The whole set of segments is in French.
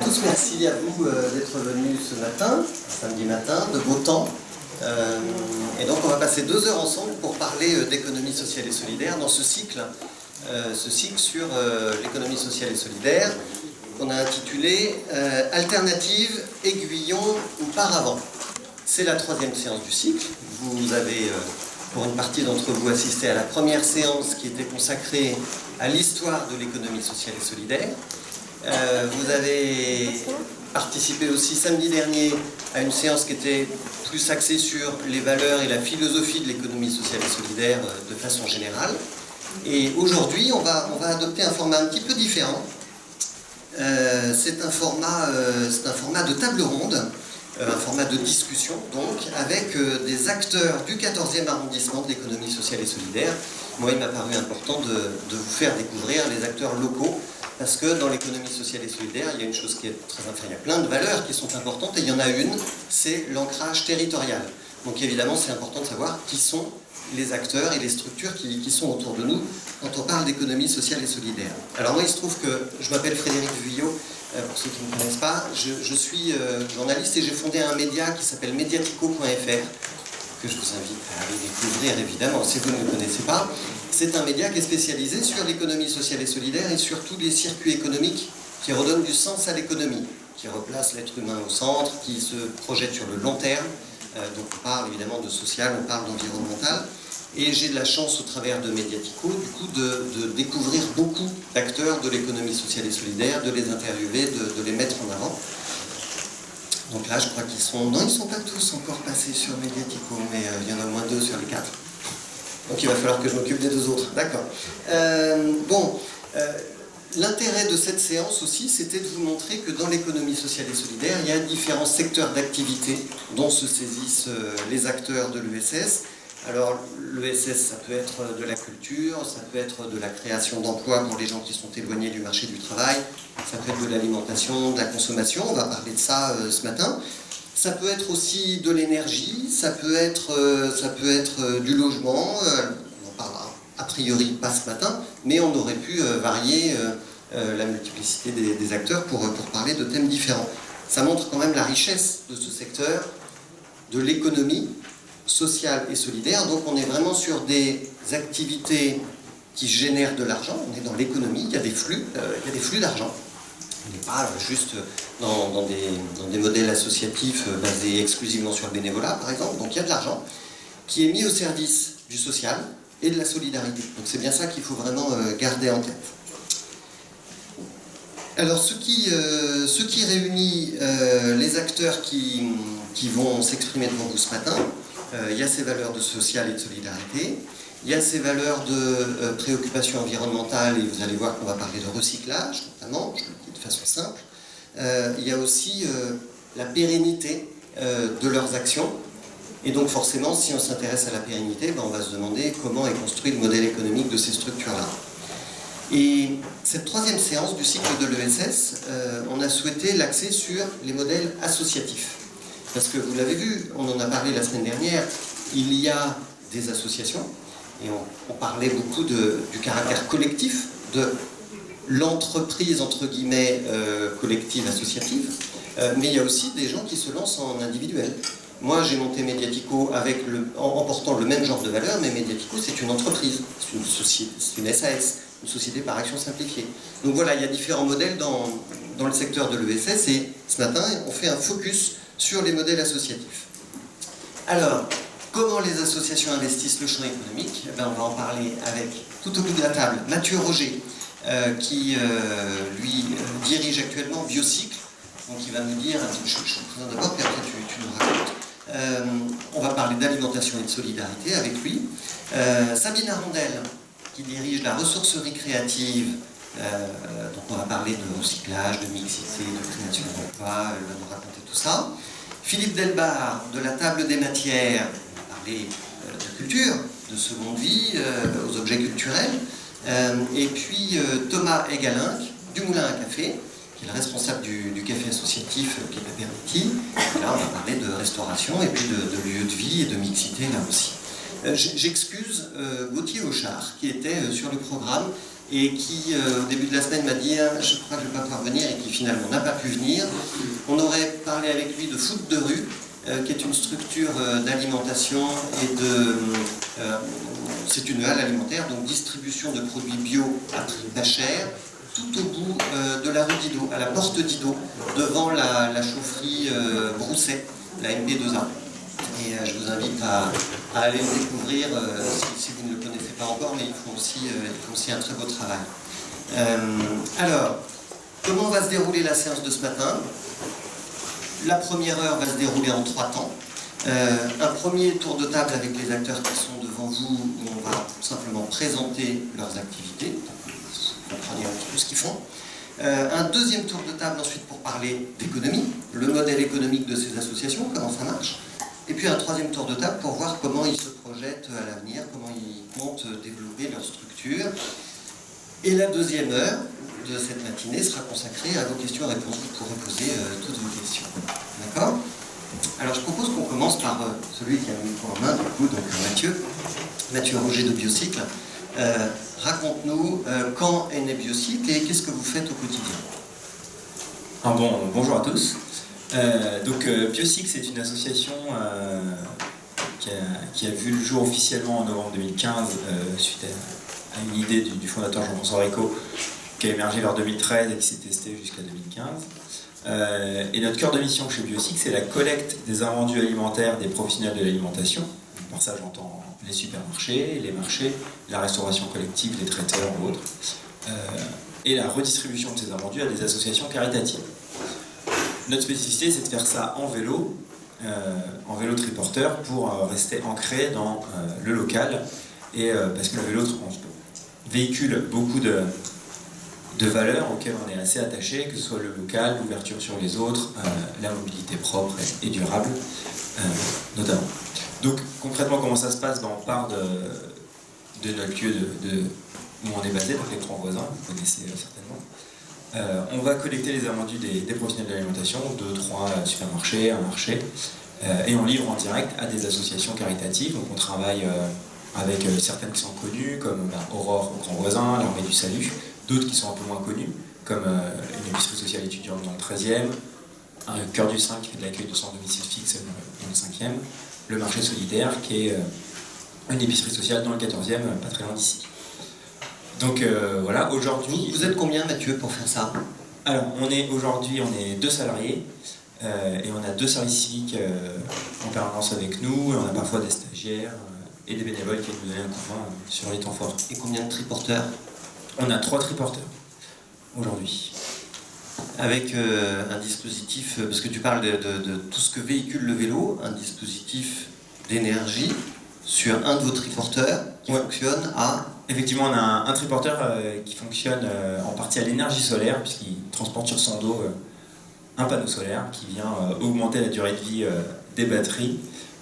tous, merci à vous d'être venus ce matin, samedi matin, de beau temps. Et donc on va passer 2 heures ensemble pour parler d'économie sociale et solidaire dans ce cycle sur l'économie sociale et solidaire qu'on a intitulé Alternative, aiguillon ou paravent. C'est la 3e séance du cycle. Vous avez, pour une partie d'entre vous, assisté à la première séance qui était consacrée à l'histoire de l'économie sociale et solidaire. Vous avez participé aussi samedi dernier à une séance qui était plus axée sur les valeurs et la philosophie de l'économie sociale et solidaire de façon générale. Et aujourd'hui, on va adopter un format un petit peu différent. C'est un format de table ronde, un format de discussion, donc, avec des acteurs du 14e arrondissement de l'économie sociale et solidaire. Moi, il m'a paru important de vous faire découvrir les acteurs locaux, parce que dans l'économie sociale et solidaire, il y a une chose qui est très importante, il y a plein de valeurs qui sont importantes, et il y en a une, c'est l'ancrage territorial. Donc évidemment, c'est important de savoir qui sont les acteurs et les structures qui sont autour de nous quand on parle d'économie sociale et solidaire. Alors moi, il se trouve que je m'appelle Frédéric Vuillot, pour ceux qui ne me connaissent pas, je suis journaliste et j'ai fondé un média qui s'appelle mediatico.fr, que je vous invite à aller découvrir évidemment si vous ne le connaissez pas. C'est un média qui est spécialisé sur l'économie sociale et solidaire et sur tous les circuits économiques qui redonnent du sens à l'économie, qui replacent l'être humain au centre, qui se projettent sur le long terme. Donc on parle évidemment de social, on parle d'environnemental. Et j'ai de la chance au travers de Mediatico, du coup, de découvrir beaucoup d'acteurs de l'économie sociale et solidaire, de les interviewer, de les mettre en avant. Donc là, je crois qu'ils sont... Non, ils ne sont pas tous encore passés sur Mediatico, mais il y en a au moins 2 sur les 4. Donc il va falloir que je m'occupe des 2 autres. D'accord. L'intérêt de cette séance aussi, c'était de vous montrer que dans l'économie sociale et solidaire, il y a différents secteurs d'activité dont se saisissent les acteurs de l'ESS. Alors, l'ESS, ça peut être de la culture, ça peut être de la création d'emplois pour les gens qui sont éloignés du marché du travail, ça peut être de l'alimentation, de la consommation, on va parler de ça ce matin. Ça peut être aussi de l'énergie, ça peut être du logement, on en parlera a priori pas ce matin, mais on aurait pu varier la multiplicité des acteurs pour parler de thèmes différents. Ça montre quand même la richesse de ce secteur, de l'économie sociale et solidaire. Donc on est vraiment sur des activités qui génèrent de l'argent, on est dans l'économie, il y a des flux d'argent. On n'est pas juste dans des modèles associatifs basés exclusivement sur le bénévolat, par exemple. Donc il y a de l'argent qui est mis au service du social et de la solidarité. Donc c'est bien ça qu'il faut vraiment garder en tête. Alors ce qui réunit les acteurs qui vont s'exprimer devant vous ce matin, il y a ces valeurs de social et de solidarité, il y a ces valeurs de préoccupation environnementale, et vous allez voir qu'on va parler de recyclage, notamment, je le dis de façon simple. Il y a aussi la pérennité de leurs actions. Et donc forcément, si on s'intéresse à la pérennité, on va se demander comment est construit le modèle économique de ces structures-là. Et cette 3e séance du cycle de l'ESS, on a souhaité l'axer sur les modèles associatifs. Parce que vous l'avez vu, on en a parlé la semaine dernière, il y a des associations, et on parlait beaucoup du caractère collectif de l'entreprise, entre guillemets, collective associative, mais il y a aussi des gens qui se lancent en individuel. Moi, j'ai monté Mediatico en portant le même genre de valeurs, mais Mediatico, c'est une entreprise, c'est une société, c'est une SAS, une société par action simplifiée. Donc voilà, il y a différents modèles dans le secteur de l'ESS, et ce matin, on fait un focus sur les modèles associatifs. Alors, comment les associations investissent le champ économique ? On va en parler avec, tout au bout de la table, Mathieu Roger, qui, lui, dirige actuellement Biocycle. Donc il va nous dire, je te présente d'abord, puis après tu nous racontes. On va parler d'alimentation et de solidarité avec lui. Sabine Arondel, qui dirige la ressourcerie créative. Donc on va parler de recyclage, de mixité, de création d'emploi, elle va nous raconter tout ça. Philippe Delbar, de la table des matières, on va parler de culture, de seconde vie, aux objets culturels. Et puis Thomas Egalinck, du Moulin à Café, qui est le responsable du café associatif qui est à Pernetti. Et là, on va parler de restauration et puis de lieux de vie et de mixité là aussi. J'excuse Gauthier Auchard, qui était sur le programme et qui, au début de la semaine, m'a dit « je crois que je ne vais pas pouvoir venir » et qui finalement n'a pas pu venir. On aurait parlé avec lui de Food de rue, qui est une structure d'alimentation et de... c'est une halle alimentaire, donc distribution de produits bio à prix pas cher, tout au bout de la rue Didot, à la porte Didot, devant la chaufferie Brousset, la MP2A. Et je vous invite à aller le découvrir si vous ne le connaissez pas encore, mais ils font aussi un très beau travail. Alors, comment va se dérouler la séance de ce matin? La première heure va se dérouler en 3 temps. Un premier tour de table avec les acteurs qui sont devant vous, où on va simplement présenter leurs activités, vous comprenez un petit peu ce qu'ils font. Un deuxième tour de table ensuite pour parler d'économie, le modèle économique de ces associations, comment ça marche. Et puis un troisième tour de table pour voir comment ils se projettent à l'avenir, comment ils comptent développer leur structure. Et la deuxième heure de cette matinée sera consacrée à vos questions-réponses. Vous pourrez poser toutes vos questions. D'accord? Alors je propose qu'on commence par celui qui a le micro en main, du coup, donc Mathieu Roger de Biocycle. Raconte-nous quand est né Biocycle et qu'est-ce que vous faites au quotidien? Bonjour à tous. Biocycle, c'est une association qui a vu le jour officiellement en novembre 2015 suite à une idée du fondateur Jean-François Rico qui a émergé vers 2013 et qui s'est testé jusqu'à 2015. Et notre cœur de mission chez Biocycle, c'est la collecte des invendus alimentaires des professionnels de l'alimentation. Par ça, j'entends les supermarchés, les marchés, la restauration collective, les traiteurs ou autres, et la redistribution de ces invendus à des associations caritatives. Notre spécificité, c'est de faire ça en vélo triporteur pour rester ancré dans le local, et parce que le vélo véhicule beaucoup de valeurs auxquelles on est assez attaché, que ce soit le local, l'ouverture sur les autres, la mobilité propre et durable, notamment. Donc concrètement, comment ça se passe? On part de notre lieu où on est basé, donc les 3 voisins, vous connaissez certainement. On va collecter les invendus des professionnels de l'alimentation, 2-3 supermarchés, un marché, et on livre en direct à des associations caritatives. Donc on travaille avec certaines qui sont connues, comme Aurore au Grand Voisin, l'Armée du Salut, d'autres qui sont un peu moins connues, comme une épicerie sociale étudiante dans le 13e, un Cœur du Sein qui fait de l'accueil de sans domicile fixe dans le 5e, le marché solidaire qui est une épicerie sociale dans le 14e, pas très loin d'ici. Donc voilà, aujourd'hui... Vous êtes combien, Mathieu, pour faire ça? Alors, aujourd'hui, on est 2 salariés, et on a 2 services civiques en permanence avec nous, et on a parfois des stagiaires et des bénévoles qui nous donnent un coup de main sur les temps forts. Et combien de triporteurs? On a 3 triporteurs, aujourd'hui. Avec un dispositif, parce que tu parles de tout ce que véhicule le vélo, un dispositif d'énergie sur un de vos triporteurs qui fonctionne à... Effectivement, on a un triporteur qui fonctionne en partie à l'énergie solaire, puisqu'il transporte sur son dos un panneau solaire qui vient augmenter la durée de vie des batteries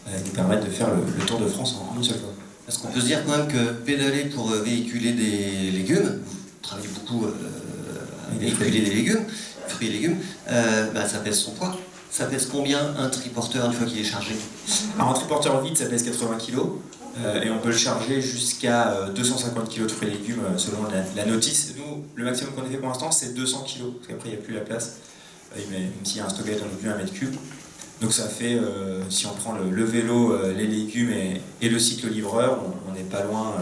et nous permettre de faire le Tour de France en une seule fois. Parce qu'on peut se dire quand même que pédaler pour véhiculer des légumes, vous travaillez beaucoup à véhiculer des légumes, fruits et légumes, ça pèse son poids. Ça pèse combien un triporteur une fois qu'il est chargé? Alors un triporteur vide, ça pèse 80 kg, et on peut le charger jusqu'à 250 kg de fruits et légumes selon la notice. Nous, le maximum qu'on ait fait pour l'instant, c'est 200 kg, parce qu'après il n'y a plus la place, même s'il y a un stockage, on n'a plus 1 mètre cube. Donc ça fait, si on prend le vélo, les légumes et le cycle livreur, on n'est pas loin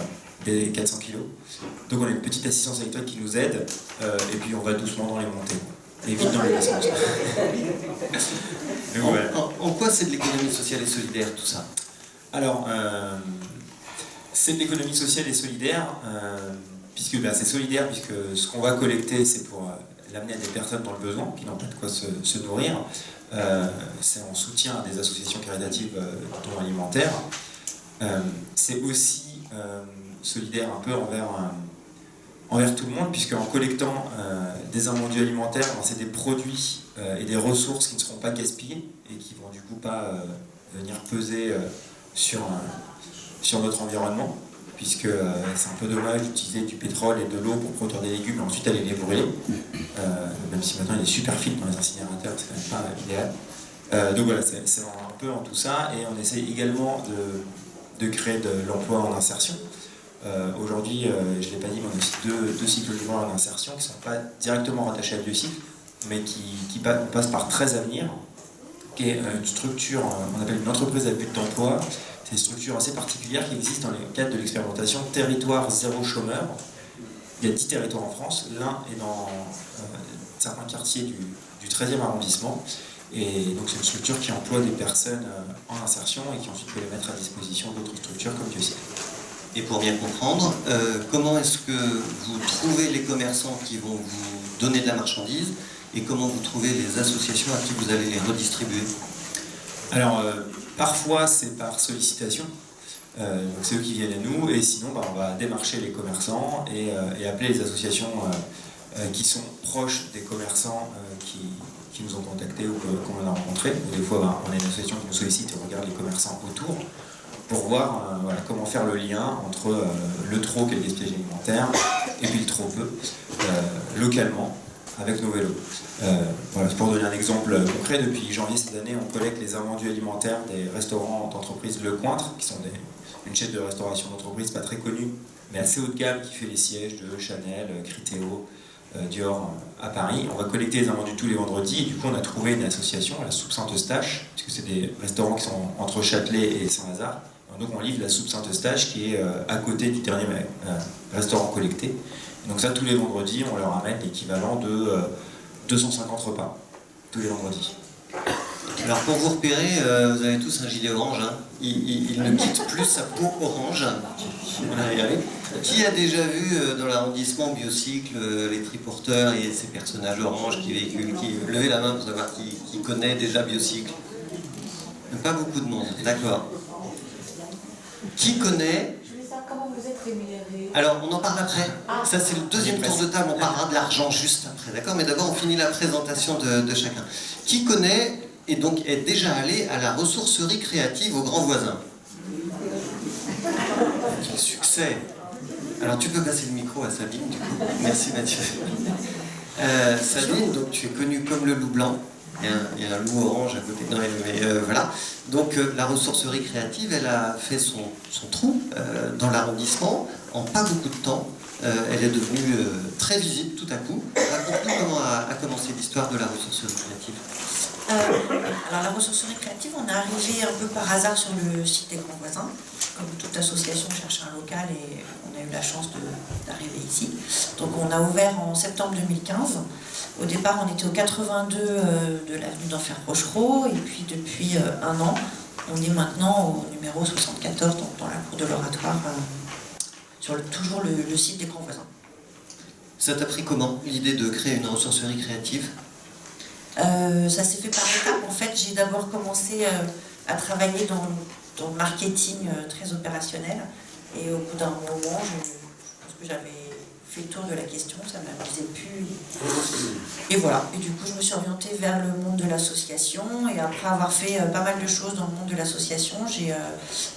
des 400 kg. Donc on a une petite assistance électrique qui nous aide, et puis on va doucement dans les montées. Et vite dans les descentes. En quoi c'est de l'économie sociale et solidaire, tout ça? Alors, c'est de l'économie sociale et solidaire, puisque c'est solidaire, puisque ce qu'on va collecter, c'est pour l'amener à des personnes dans le besoin, qui n'ont pas de quoi se nourrir. C'est en soutien à des associations caritatives dont alimentaires. C'est aussi solidaire un peu envers tout le monde, puisque en collectant des invendus alimentaires, c'est des produits et des ressources qui ne seront pas gaspillés et qui vont du coup pas venir peser sur notre environnement, puisque c'est un peu dommage d'utiliser du pétrole et de l'eau pour produire des légumes et ensuite aller les brûler, même si maintenant il y a des super filtres dans les incinérateurs, c'est quand même pas idéal. Donc voilà, c'est un peu en tout ça, et on essaie également de créer de l'emploi en insertion. Aujourd'hui, je ne l'ai pas dit, mais on a aussi deux cycles livreurs d'insertion qui ne sont pas directement rattachés à Biocycle, mais qui passent par 13 Avenir, qui est une structure, on appelle une entreprise à but d'emploi. C'est une structure assez particulière qui existe dans le cadre de l'expérimentation Territoire zéro chômeur. Il y a 10 territoires en France, l'un est dans certains quartiers du 13e arrondissement. Et donc c'est une structure qui emploie des personnes en insertion et qui ensuite peut les mettre à disposition d'autres structures comme Biocycle. Et pour bien comprendre, comment est-ce que vous trouvez les commerçants qui vont vous donner de la marchandise et comment vous trouvez les associations à qui vous allez les redistribuer? Alors, parfois c'est par sollicitation, donc c'est eux qui viennent à nous, et sinon on va démarcher les commerçants et appeler les associations qui sont proches des commerçants qui nous ont contactés ou qu'on a rencontrés. Des fois, on a une association qui nous sollicite et on regarde les commerçants autour pour voir comment faire le lien entre le trop qu'est le gaspillage alimentaire et puis le trop peu localement avec nos vélos. Pour donner un exemple concret, depuis janvier cette année, on collecte les invendus alimentaires des restaurants d'entreprise Le Cointre, qui sont une chaîne de restauration d'entreprise pas très connue, mais assez haut de gamme, qui fait les sièges de Chanel, Criteo, Dior à Paris. On va collecter les invendus tous les vendredis, et du coup on a trouvé une association, la Soupe Saint-Eustache, puisque c'est des restaurants qui sont entre Châtelet et Saint-Lazare. Donc on livre la Soupe Saint-Eustache qui est à côté du dernier restaurant collecté. Donc ça, tous les vendredis, on leur amène l'équivalent de 250 repas, tous les vendredis. Alors pour vous repérer, vous avez tous un gilet orange, hein. Il ne quitte plus sa peau orange. Qui a déjà vu dans l'arrondissement Biocycle les triporteurs et ces personnages oranges qui véhiculent, levez la main pour savoir qui connaît déjà Biocycle? Pas beaucoup de monde, d'accord. Qui connaît? Je voulais savoir comment vous êtes rémunéré. Alors, on en parle après. Ça, c'est le deuxième tour de table. On parlera de l'argent juste après, d'accord? Mais d'abord, on finit la présentation de chacun. Qui connaît et donc est déjà allé à la ressourcerie créative au Grand Voisin? Quel succès! Alors, tu peux passer le micro à Sabine, du coup. Merci, Mathieu. Sabine, donc, tu es connue comme le loup blanc. Il y a un loup orange à côté. Non, mais voilà. Donc la ressourcerie créative, elle a fait son trou dans l'arrondissement en pas beaucoup de temps. Elle est devenue très visible tout à coup. Raconte-nous comment a commencé l'histoire de la ressourcerie créative. Alors la ressourcerie créative, on est arrivé un peu par hasard sur le site des Grands Voisins. Comme toute association cherche un local et on a eu la chance d'arriver ici. Donc on a ouvert en septembre 2015. Au départ, on était au 82 de l'avenue d'Enfer Rochereau, et puis depuis un an, on est maintenant au numéro 74, donc dans la cour de l'Oratoire, sur toujours le site des Grands Voisins. Ça t'a pris comment, l'idée de créer une ressourcerie créative? Ça s'est fait par étapes. En fait, j'ai d'abord commencé à travailler dans le marketing très opérationnel, et au bout d'un moment, je pense que j'avais fait le tour de la question, ça ne m'amusait plus. Et voilà, et du coup je me suis orientée vers le monde de l'association, et après avoir fait pas mal de choses dans le monde de l'association, j'ai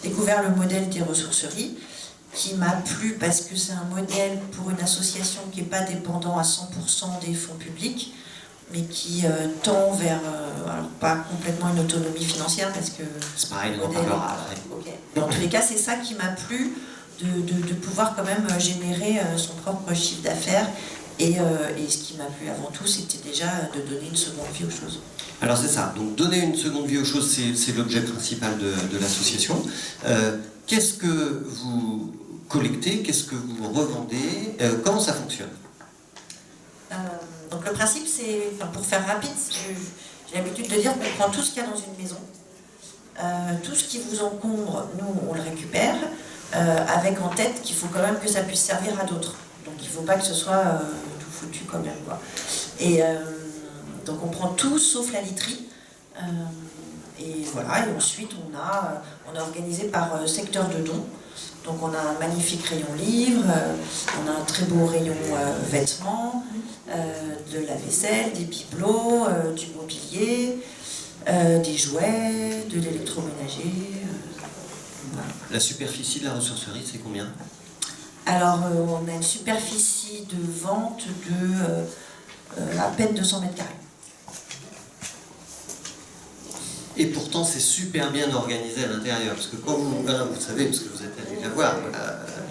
découvert le modèle des ressourceries, qui m'a plu parce que c'est un modèle pour une association qui n'est pas dépendant à 100% des fonds publics, mais qui tend vers, alors pas complètement une autonomie financière, parce que c'est pareil, on en parlera après. Okay. Dans tous les cas, c'est ça qui m'a plu, de pouvoir quand même générer son propre chiffre d'affaires, et ce qui m'a plu avant tout, c'était déjà de donner une seconde vie aux choses. Alors c'est ça, donc donner une seconde vie aux choses, c'est l'objet principal de l'association. Qu'est-ce que vous collectez, qu'est-ce que vous revendez, comment ça fonctionne? Donc le principe, c'est, pour faire rapide, j'ai l'habitude de dire qu'on prend tout ce qu'il y a dans une maison, tout ce qui vous encombre, nous on le récupère, avec en tête qu'il faut quand même que ça puisse servir à d'autres. Donc il ne faut pas que ce soit tout foutu quand même, quoi. Et donc on prend tout sauf la literie. Et voilà, et ensuite on a organisé par secteur de dons. Donc on a un magnifique rayon livre, on a un très beau rayon vêtements, de la vaisselle, des bibelots, du mobilier, des jouets, de l'électroménager. Voilà. La superficie de la ressourcerie, c'est combien? Alors on a une superficie de vente de à peine 200 mètres carrés. Et pourtant, c'est super bien organisé à l'intérieur. Parce que quand vous savez, parce que vous êtes allé la voir,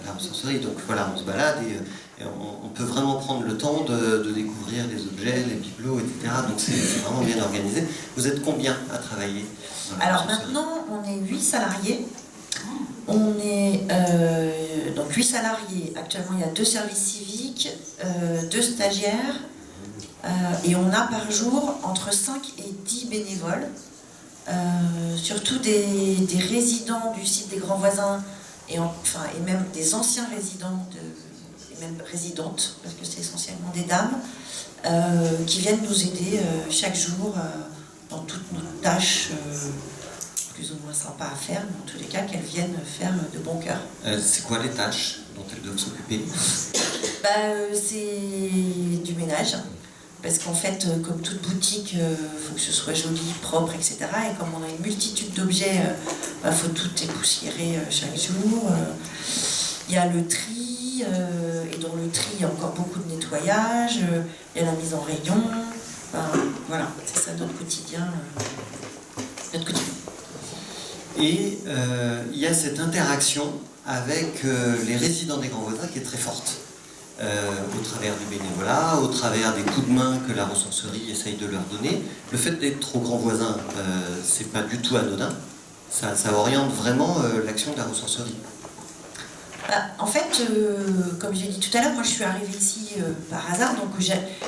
la ressourcerie. Donc voilà, on se balade et on peut vraiment prendre le temps de découvrir les objets, les bibelots, etc. Donc c'est vraiment bien organisé. Vous êtes combien à travailler? Alors maintenant, on est 8 salariés. On est donc 8 salariés. Actuellement, il y a 2 services civiques, 2 stagiaires, et on a par jour entre 5 et 10 bénévoles, surtout des résidents du site des Grands Voisins, et même des anciens résidents, et même résidentes, parce que c'est essentiellement des dames, qui viennent nous aider chaque jour dans toutes nos tâches plus ou moins sympas à faire, mais en tous les cas qu'elles viennent faire de bon cœur. C'est quoi les tâches dont elles doivent s'occuper? C'est du ménage, parce qu'en fait, comme toute boutique, il faut que ce soit joli, propre, etc. Et comme on a une multitude d'objets, il faut tout dépoussiérer chaque jour. Il y a le tri, et dans le tri, il y a encore beaucoup de nettoyage, il y a la mise en rayon. Voilà, c'est ça notre quotidien. Et il y a cette interaction avec les résidents des Grands Voisins qui est très forte, au travers du bénévolat, au travers des coups de main que la ressourcerie essaye de leur donner. Le fait d'être aux Grands Voisins, c'est pas du tout anodin, ça oriente vraiment l'action de la ressourcerie. En fait, comme j'ai dit tout à l'heure, moi je suis arrivée ici par hasard, donc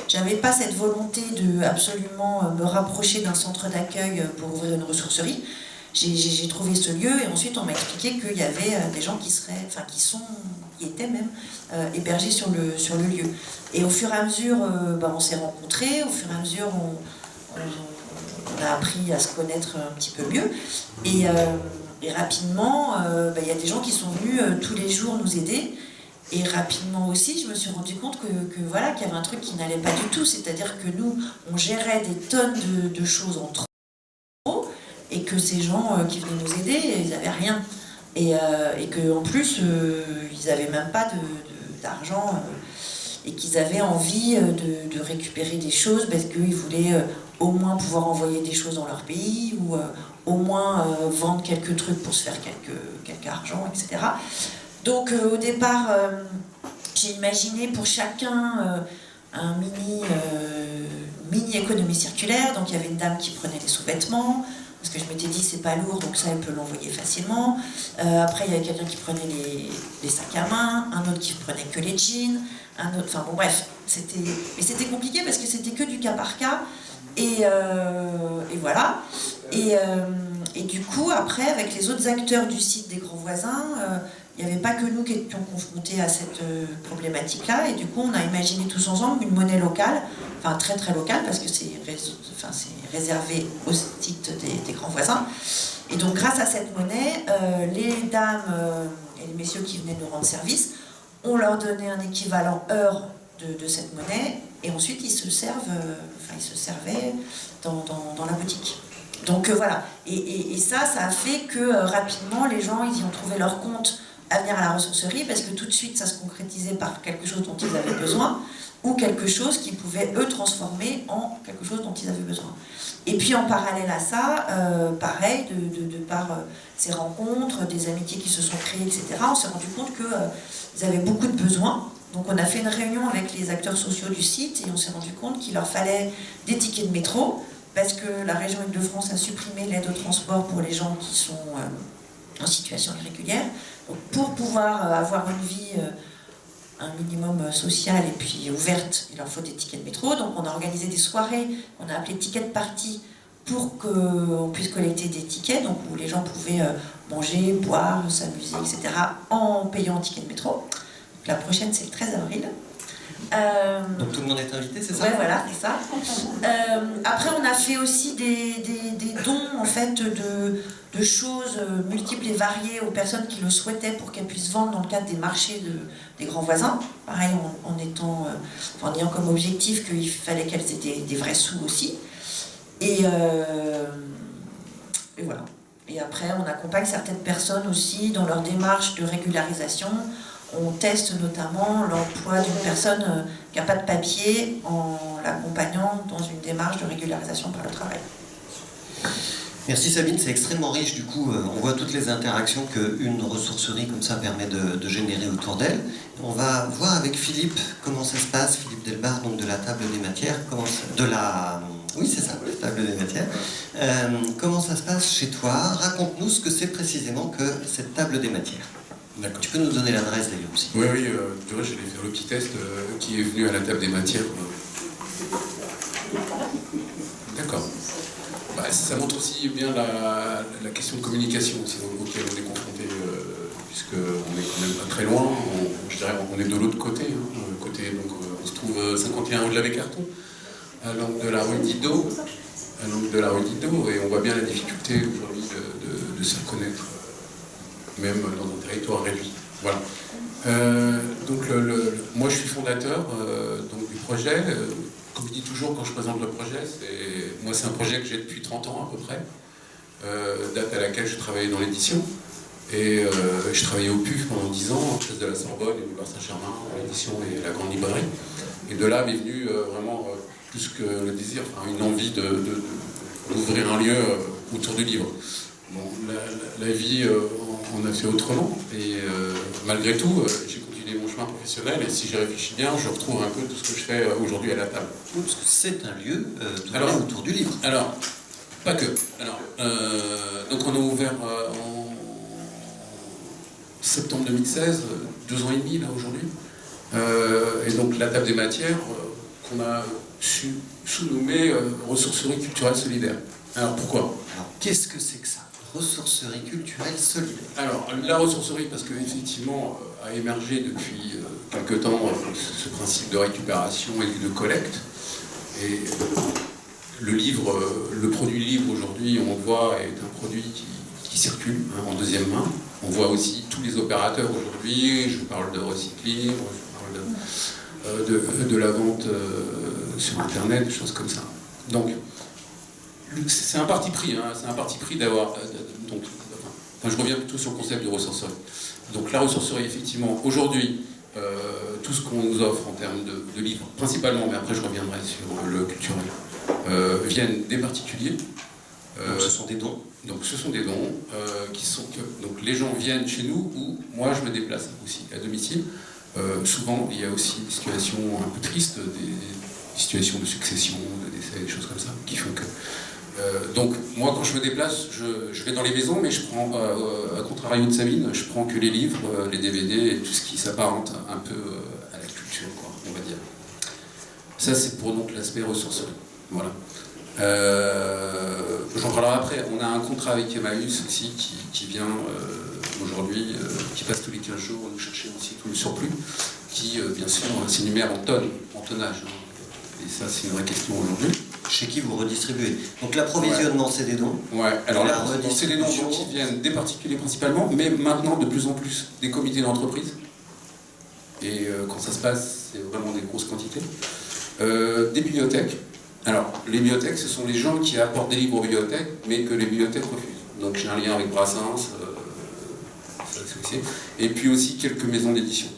j'avais pas cette volonté de absolument me rapprocher d'un centre d'accueil pour ouvrir une ressourcerie. J'ai trouvé ce lieu et ensuite on m'a expliqué qu'il y avait des gens qui étaient même hébergés sur le lieu. Et au fur et à mesure, on s'est rencontrés, au fur et à mesure on a appris à se connaître un petit peu mieux. Et rapidement, il y a des gens qui sont venus tous les jours nous aider. Et rapidement aussi, je me suis rendu compte qu'il y avait un truc qui n'allait pas du tout. C'est-à-dire que nous, on gérait des tonnes de choses en trop. Et que ces gens qui venaient nous aider, ils n'avaient rien. Et qu'en plus, ils n'avaient même pas d'argent et qu'ils avaient envie de récupérer des choses parce qu'ils voulaient au moins pouvoir envoyer des choses dans leur pays ou au moins vendre quelques trucs pour se faire quelques argent, etc. Donc au départ, j'ai imaginé pour chacun un mini économie circulaire. Donc il y avait une dame qui prenait des sous-vêtements, parce que je m'étais dit c'est pas lourd, donc ça elle peut l'envoyer facilement. Après il y avait quelqu'un qui prenait les sacs à main, un autre qui prenait que les jeans, un autre, enfin bon bref, c'était compliqué parce que c'était que du cas par cas, et voilà. Et du coup après avec les autres acteurs du site des Grands Voisins, il n'y avait pas que nous qui étions confrontés à cette problématique-là, et du coup on a imaginé tous ensemble une monnaie locale, enfin très très locale parce que c'est réservé au site des Grands Voisins. Et donc grâce à cette monnaie, les dames et les messieurs qui venaient nous rendre service, on leur donnait un équivalent heure de cette monnaie, et ensuite ils se servaient dans la boutique. Donc voilà, et ça a fait que rapidement les gens ils y ont trouvé leur compte à venir à la ressourcerie, parce que tout de suite ça se concrétisait par quelque chose dont ils avaient besoin, ou quelque chose qu'ils pouvaient eux transformer en quelque chose dont ils avaient besoin. Et puis en parallèle à ça, pareil, de par ces rencontres, des amitiés qui se sont créées, etc., on s'est rendu compte qu'ils avaient beaucoup de besoins. Donc on a fait une réunion avec les acteurs sociaux du site et on s'est rendu compte qu'il leur fallait des tickets de métro, parce que la région Île-de-France a supprimé l'aide au transport pour les gens qui sont en situation irrégulière. Donc pour pouvoir avoir une vie un minimum sociale et puis ouverte, il leur faut des tickets de métro. Donc on a organisé des soirées qu'on a appelées ticket party pour qu'on puisse collecter des tickets, donc où les gens pouvaient manger, boire, s'amuser, etc. en payant un ticket de métro. Donc la prochaine c'est le 13 avril. Donc tout le monde est invité, c'est ça? Ouais, voilà, c'est ça. Après, on a fait aussi des dons en fait de choses multiples et variées aux personnes qui le souhaitaient pour qu'elles puissent vendre dans le cadre des marchés des Grands Voisins. Pareil, en ayant comme objectif qu'il fallait qu'elles aient des vrais sous aussi. Et voilà. Et après, on accompagne certaines personnes aussi dans leur démarche de régularisation. On teste notamment l'emploi d'une personne qui n'a pas de papier en l'accompagnant dans une démarche de régularisation par le travail. Merci Sabine, c'est extrêmement riche, du coup on voit toutes les interactions qu'une ressourcerie comme ça permet de générer autour d'elle. On va voir avec Philippe comment ça se passe, Philippe Delbar, donc de la table des matières, oui c'est ça, la table des matières. Comment ça se passe chez toi? Raconte-nous ce que c'est précisément que cette table des matières. D'accord. Tu peux nous donner l'adresse d'ailleurs aussi. Oui, oui, tu vois, j'allais faire le petit test qui est venu à la table des matières. D'accord. Bah, ça montre aussi bien la question de communication aussi, auquel on est confronté, puisqu'on est quand même pas très loin, je dirais on est de l'autre côté, donc, on se trouve 51 rue de la Bécarton, à l'angle de la rue Didot, et on voit bien la difficulté aujourd'hui de se connaître, même dans un territoire réduit. Voilà. Donc moi je suis fondateur donc du projet. Comme je dis toujours quand je présente le projet, c'est un projet que j'ai depuis 30 ans à peu près, date à laquelle je travaillais dans l'édition. Et je travaillais au PUF pendant 10 ans, en place de la Sorbonne et boulevard Saint-Germain, l'édition et la grande librairie. Et de là m'est venu vraiment plus que le désir, enfin, une envie d'ouvrir un lieu autour du livre. Bon, la vie en a fait autrement, et malgré tout, j'ai continué mon chemin professionnel, et si j'y réfléchis bien, je retrouve un peu tout ce que je fais aujourd'hui à la table. Oui, parce que c'est un lieu autour du livre. Alors, pas que. Alors, donc on a ouvert en septembre 2016, 2 ans et demi là aujourd'hui, et donc la table des matières qu'on a su sous-nommer ressourcerie culturelle solidaire. Alors pourquoi? Alors qu'est-ce que c'est que ça? Ressourcerie culturelle solidaire. Alors, la ressourcerie, parce qu'effectivement, a émergé depuis quelque temps ce principe de récupération et de collecte. Et le livre, le produit livre aujourd'hui, on le voit, est un produit qui circule en deuxième main. On voit aussi tous les opérateurs aujourd'hui, je parle de recycling, je parle de la vente sur Internet, des choses comme ça. Donc, c'est un parti pris, c'est un parti pris d'avoir. Je reviens plutôt sur le concept de ressourcerie. Donc la ressourcerie, effectivement, aujourd'hui, tout ce qu'on nous offre en termes de livres, principalement, mais après je reviendrai sur le culturel, viennent des particuliers. Donc ce sont des dons. Donc ce sont des dons donc les gens viennent chez nous ou moi je me déplace aussi à domicile. Souvent il y a aussi des situations un peu tristes, des situations de succession, de décès, des choses comme ça, qui font que. Donc moi quand je me déplace, je vais dans les maisons, mais je prends, à contrario de Sabine, je prends que les livres, les DVD et tout ce qui s'apparente un peu à la culture, quoi, on va dire. Ça c'est pour donc l'aspect ressourcerie. Voilà. J'en parlerai après. On a un contrat avec Emmaüs aussi qui vient aujourd'hui, qui passe tous les 15 jours nous chercher aussi tout le surplus, qui bien sûr s'énumère en tonnes, en tonnage. Et ça c'est une vraie question aujourd'hui. Chez qui vous redistribuez. Donc l'approvisionnement, c'est des dons. Ouais, alors c'est des dons qui viennent des particuliers principalement, mais maintenant de plus en plus des comités d'entreprise. Et quand ça se passe, c'est vraiment des grosses quantités. Des bibliothèques. Alors, les bibliothèques, ce sont les gens qui apportent des livres aux bibliothèques, mais que les bibliothèques refusent. Donc j'ai un lien avec Brassens, ça c'est aussi. Et puis aussi quelques maisons d'édition.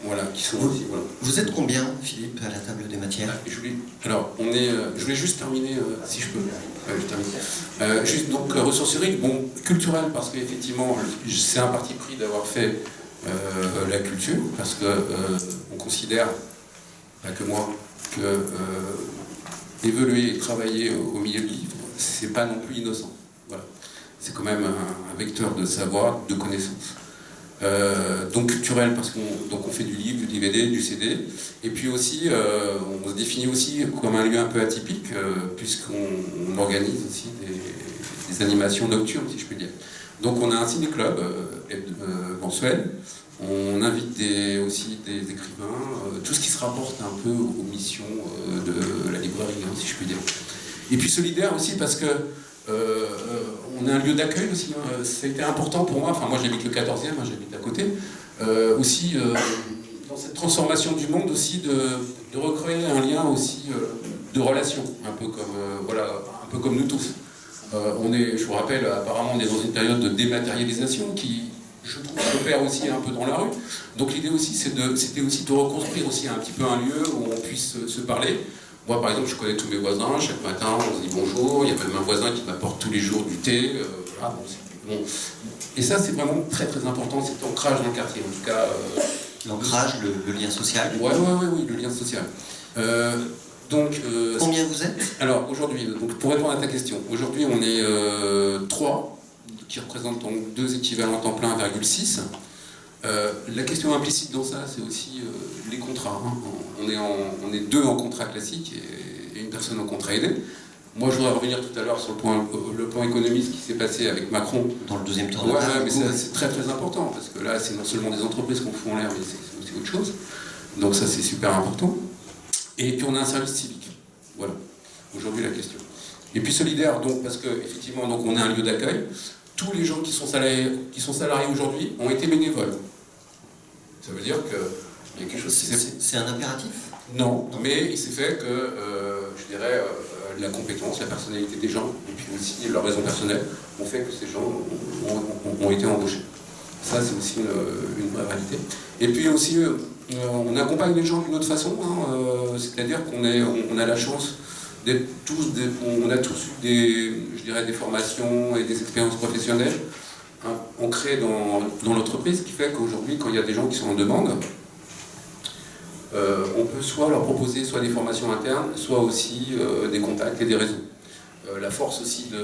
Voilà, qui sont aussi. Voilà. Vous êtes combien, Philippe, à la table des matières? Je voulais juste terminer, si je peux. Je termine. Juste donc ressourcerie, bon, culturelle, parce qu'effectivement, c'est un parti pris d'avoir fait la culture, parce que on considère, pas que moi, que évoluer et travailler au milieu du livre, c'est pas non plus innocent. Voilà. C'est quand même un vecteur de savoir, de connaissance. Donc culturel parce qu'on fait du livre, du DVD, du CD, et puis aussi on se définit aussi comme un lieu un peu atypique puisqu'on organise aussi des animations nocturnes, si je peux dire. Donc on a un ciné-club mensuel, on invite aussi des écrivains, tout ce qui se rapporte un peu aux missions de la librairie, si je puis dire. Et puis solidaire aussi parce que on a un lieu d'accueil aussi, ça a été important pour moi, enfin moi j'habite le 14e, j'habite à côté, aussi dans cette transformation du monde aussi de recréer un lien aussi de relation, un peu comme nous tous. Je vous rappelle, apparemment on est dans une période de dématérialisation qui, je trouve, s'opère aussi un peu dans la rue. Donc l'idée aussi c'était aussi de reconstruire aussi un petit peu un lieu où on puisse se parler, Moi, par exemple, je connais tous mes voisins, chaque matin, on se dit bonjour, il y a même un voisin qui m'apporte tous les jours du thé, voilà, bon. Et ça, c'est vraiment très très important, cet ancrage dans le quartier, en tout cas... L'ancrage, le lien social. Oui, le lien social. Combien vous êtes? Alors, aujourd'hui, pour répondre à ta question, aujourd'hui, on est 3, qui représentent donc 2 équivalents temps plein, 1,6. La question implicite dans ça, c'est aussi les contrats. Hein. On est 2 en contrat classique et une personne en contrat aidé. Moi, je voudrais revenir tout à l'heure sur le plan économique, ce qui s'est passé avec Macron. Dans le deuxième tour. Ouais, mais c'est très très important, parce que là, c'est non seulement des entreprises qu'on fout en l'air, mais c'est aussi autre chose. Donc ça, c'est super important. Et puis on a un service civique. Voilà, aujourd'hui la question. Et puis solidaire, donc, parce qu'effectivement, on est un lieu d'accueil. Tous les gens qui sont salariés aujourd'hui ont été bénévoles. Ça veut dire qu'il y a quelque chose... C'est un impératif? Non, mais il s'est fait que, je dirais, la compétence, la personnalité des gens, et puis aussi leur raison personnelle, ont fait que ces gens ont été embauchés. Ça, c'est aussi une vraie réalité. Et puis aussi, on accompagne les gens d'une autre façon, hein, c'est-à-dire qu'on a la chance d'être on a tous eu des formations et des expériences professionnelles ancrées dans l'entreprise, ce qui fait qu'aujourd'hui, quand il y a des gens qui sont en demande, on peut soit leur proposer soit des formations internes, soit aussi des contacts et des réseaux. La force aussi du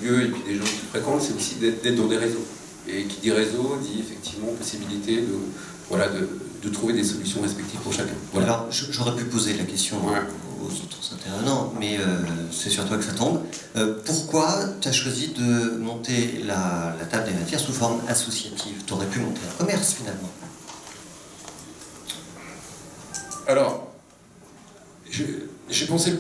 lieu et puis des gens qui le fréquentent, c'est aussi d'être dans des réseaux. Et qui dit réseau, dit effectivement possibilité de trouver des solutions respectives pour chacun. Voilà. Alors, j'aurais pu poser la question aux autres intervenants, mais c'est sur toi que ça tombe. Pourquoi tu as choisi de monter la table des matières sous forme associative? Tu aurais pu monter un commerce finalement. Alors, j'ai pensé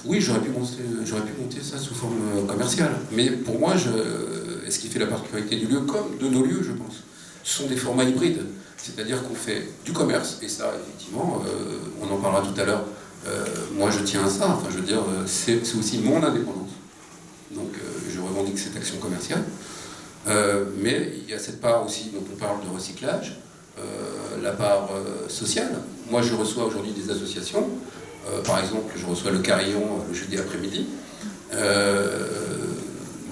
oui, j'aurais pu monter ça sous forme commerciale. Mais pour moi, ce qui fait la particularité du lieu, comme de nos lieux, je pense, ce sont des formats hybrides. C'est-à-dire qu'on fait du commerce, et ça, effectivement, on en parlera tout à l'heure. Moi, je tiens à ça. Enfin, je veux dire, c'est aussi mon indépendance. Donc, je revendique cette action commerciale. Mais il y a cette part aussi dont on parle de recyclage. La part sociale. Moi, je reçois aujourd'hui des associations. Par exemple, je reçois le Carillon le jeudi après-midi.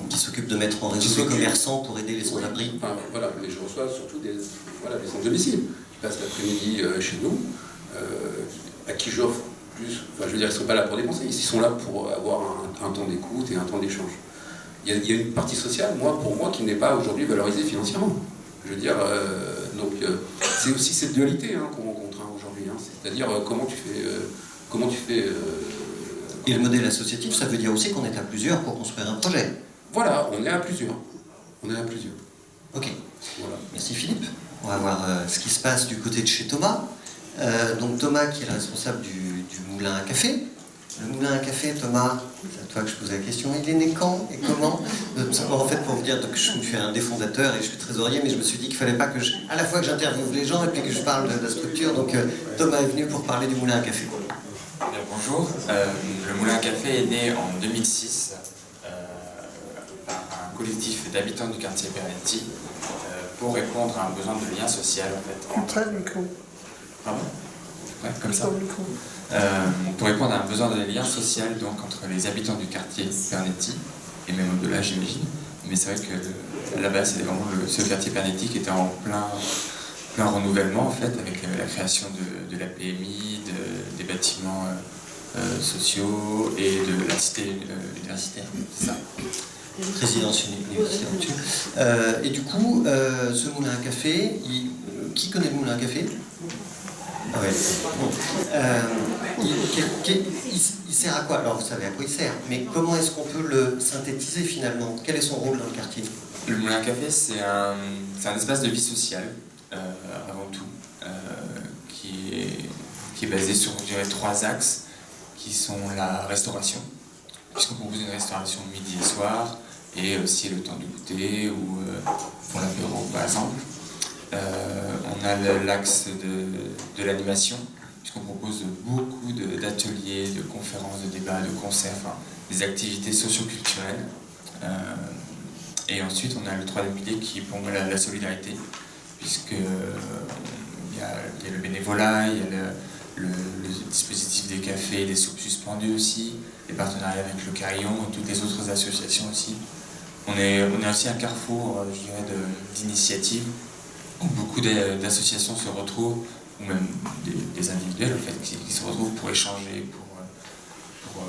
Qui s'occupe de mettre en réseau les commerçants pour aider les sans-abri. Enfin, voilà, mais je reçois surtout des sans-domicile qui passent l'après-midi chez nous, à qui j'offre plus. Enfin, je veux dire, ils ne sont pas là pour dépenser, ils sont là pour avoir un temps d'écoute et un temps d'échange. Il y a une partie sociale, pour moi, qui n'est pas aujourd'hui valorisée financièrement. Je veux dire, c'est aussi cette dualité qu'on rencontre aujourd'hui. C'est-à-dire comment tu fais. Et le modèle associatif, ça veut dire aussi qu'on est à plusieurs pour construire un projet. Voilà, on est à plusieurs. Ok. Voilà. Merci Philippe. On va voir ce qui se passe du côté de chez Thomas. Donc Thomas qui est le responsable du moulin à café. Le moulin à café, Thomas, c'est à toi que je pose la question. Il est né quand et comment? En fait, pour vous dire, donc, je suis un des fondateurs et je suis trésorier, mais je me suis dit qu'il ne fallait pas à la fois que j'interviewe les gens et puis que je parle de la structure. Donc Thomas est venu pour parler du moulin à café. Bien, bonjour. Le moulin à café est né en 2006 par un collectif d'habitants du quartier Pernetti pour répondre à un besoin de lien social en fait. Entre le micro. Pardon? Ouais, comme ça. Pour répondre à un besoin de lien social donc entre les habitants du quartier Pernetti et même au-delà, j'imagine. Mais c'est vrai que là-bas, c'est vraiment ce quartier Pernetti qui était en plein renouvellement en fait, avec la création de la PMI, des bâtiments sociaux et de la cité universitaire. C'est ça. Résidence universitaire. Et du coup, ce moulin à café, qui connaît le moulin à café? Ah ouais. Bon. Il sert à quoi? Alors vous savez à quoi il sert, mais comment est-ce qu'on peut le synthétiser finalement? Quel est son rôle dans le quartier? Le moulin à café, c'est un espace de vie sociale, avant tout, qui est basé sur, je dirais, 3 axes, qui sont la restauration, puisqu'on propose une restauration midi et soir, et aussi le temps du goûter, ou pour l'apéro par exemple. On a l'axe de l'animation, puisqu'on propose beaucoup d'ateliers, de conférences, de débats, de concerts, enfin, des activités socio-culturelles. Et ensuite, on a le 3e pilier qui est pour moi la solidarité, puisque il y a le bénévolat, il y a le dispositif des cafés, des soupes suspendues aussi, les partenariats avec le Carillon et toutes les autres associations aussi. On est aussi un carrefour, je dirais, d'initiatives où beaucoup d'associations se retrouvent, ou même des individuels en fait, qui se retrouvent pour échanger, pour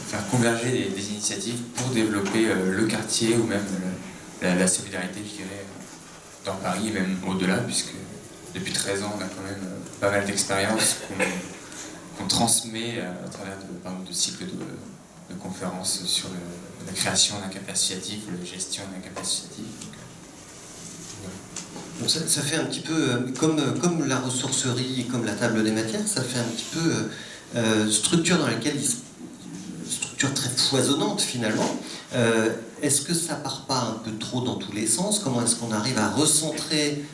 faire converger des initiatives pour développer le quartier ou même la solidarité, je dirais, dans Paris et même au-delà, puisque depuis 13 ans, on a quand même pas mal d'expériences qu'on transmet à travers de cycles de conférences sur la création d'un cap associatif ou la gestion d'un cap associatif. Donc ça fait un petit peu, comme la ressourcerie et comme la table des matières, ça fait un petit peu structure dans laquelle structure très foisonnante finalement. Est-ce que ça part pas un peu trop dans tous les sens? Comment est-ce qu'on arrive à recentrer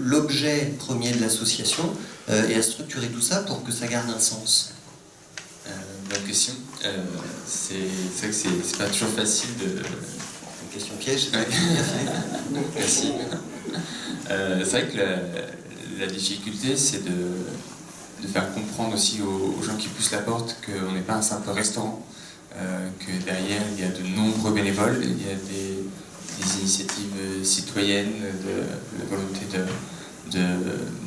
l'objet premier de l'association et à structurer tout ça pour que ça garde un sens? Bonne question. C'est vrai que c'est pas toujours facile de... Une question piège. Ouais. Merci. C'est vrai que la difficulté, c'est de faire comprendre aussi aux gens qui poussent la porte qu'on n'est pas un simple restaurant, que derrière il y a de nombreux bénévoles, il y a des initiatives citoyennes, de volonté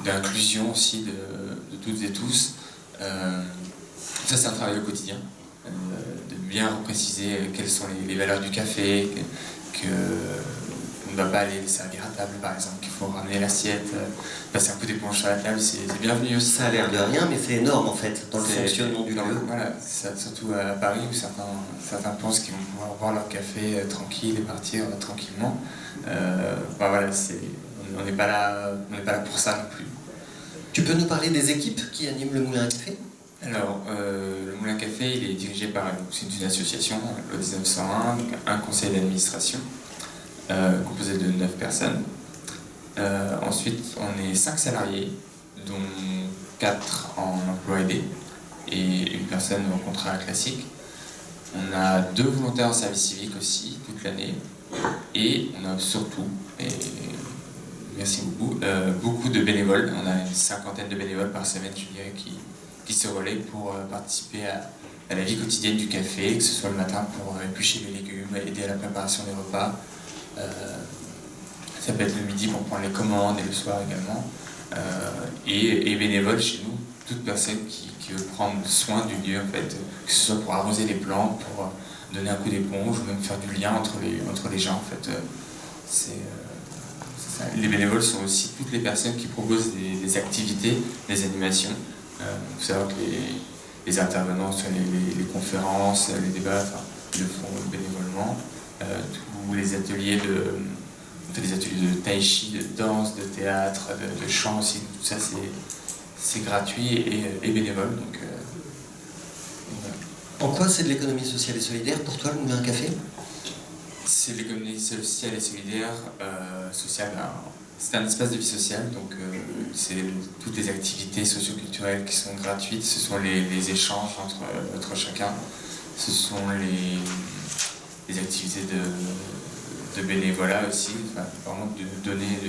d'inclusion aussi de toutes et tous. Ça, c'est un travail au quotidien, de bien préciser quelles sont les valeurs du café, qu'on ne va pas aller les servir à table par exemple, qu'il faut ramener l'assiette, passer un coup d'éponge sur la table, c'est bienvenu aussi. Ça a l'air de rien, mais c'est énorme en fait, dans le fonctionnement du lieu. Voilà, surtout à Paris où certains pensent qu'ils vont pouvoir boire leur café tranquille et partir tranquillement. Voilà, on n'est pas là pour ça non plus. Tu peux nous parler des équipes qui animent le Moulin à Café? Alors, le Moulin à Café, il est dirigé par une association, le 1901, donc un conseil d'administration composé de 9 personnes. Ensuite, on est 5 salariés, dont 4 en emploi aidé et une personne en contrat classique. On a 2 volontaires en service civique aussi, toute l'année. Et on a surtout, et merci beaucoup de bénévoles. On a une 50aine de bénévoles par semaine, je dirais, qui se relaient pour participer à la vie quotidienne du café, que ce soit le matin pour éplucher les légumes, aider à la préparation des repas. Ça peut être le midi pour prendre les commandes et le soir également. Et bénévoles chez nous, toute personne qui veut prendre soin du lieu, en fait, que ce soit pour arroser les plantes, pour donner un coup d'éponge ou même faire du lien entre les gens. En fait, c'est ça. Les bénévoles sont aussi toutes les personnes qui proposent des activités, des animations. Il faut savoir que les intervenants sur les conférences, les débats, ils le font bénévolement. Tous les ateliers de tai chi, de danse, de théâtre, de chant aussi, tout ça c'est gratuit et bénévole. Donc, voilà. En quoi c'est de l'économie sociale et solidaire pour toi, le Moulin à Café? C'est de l'économie sociale et solidaire. C'est un espace de vie sociale, donc c'est toutes les activités socio-culturelles qui sont gratuites, ce sont les échanges entre chacun, ce sont les activités de bénévolat aussi, vraiment de donner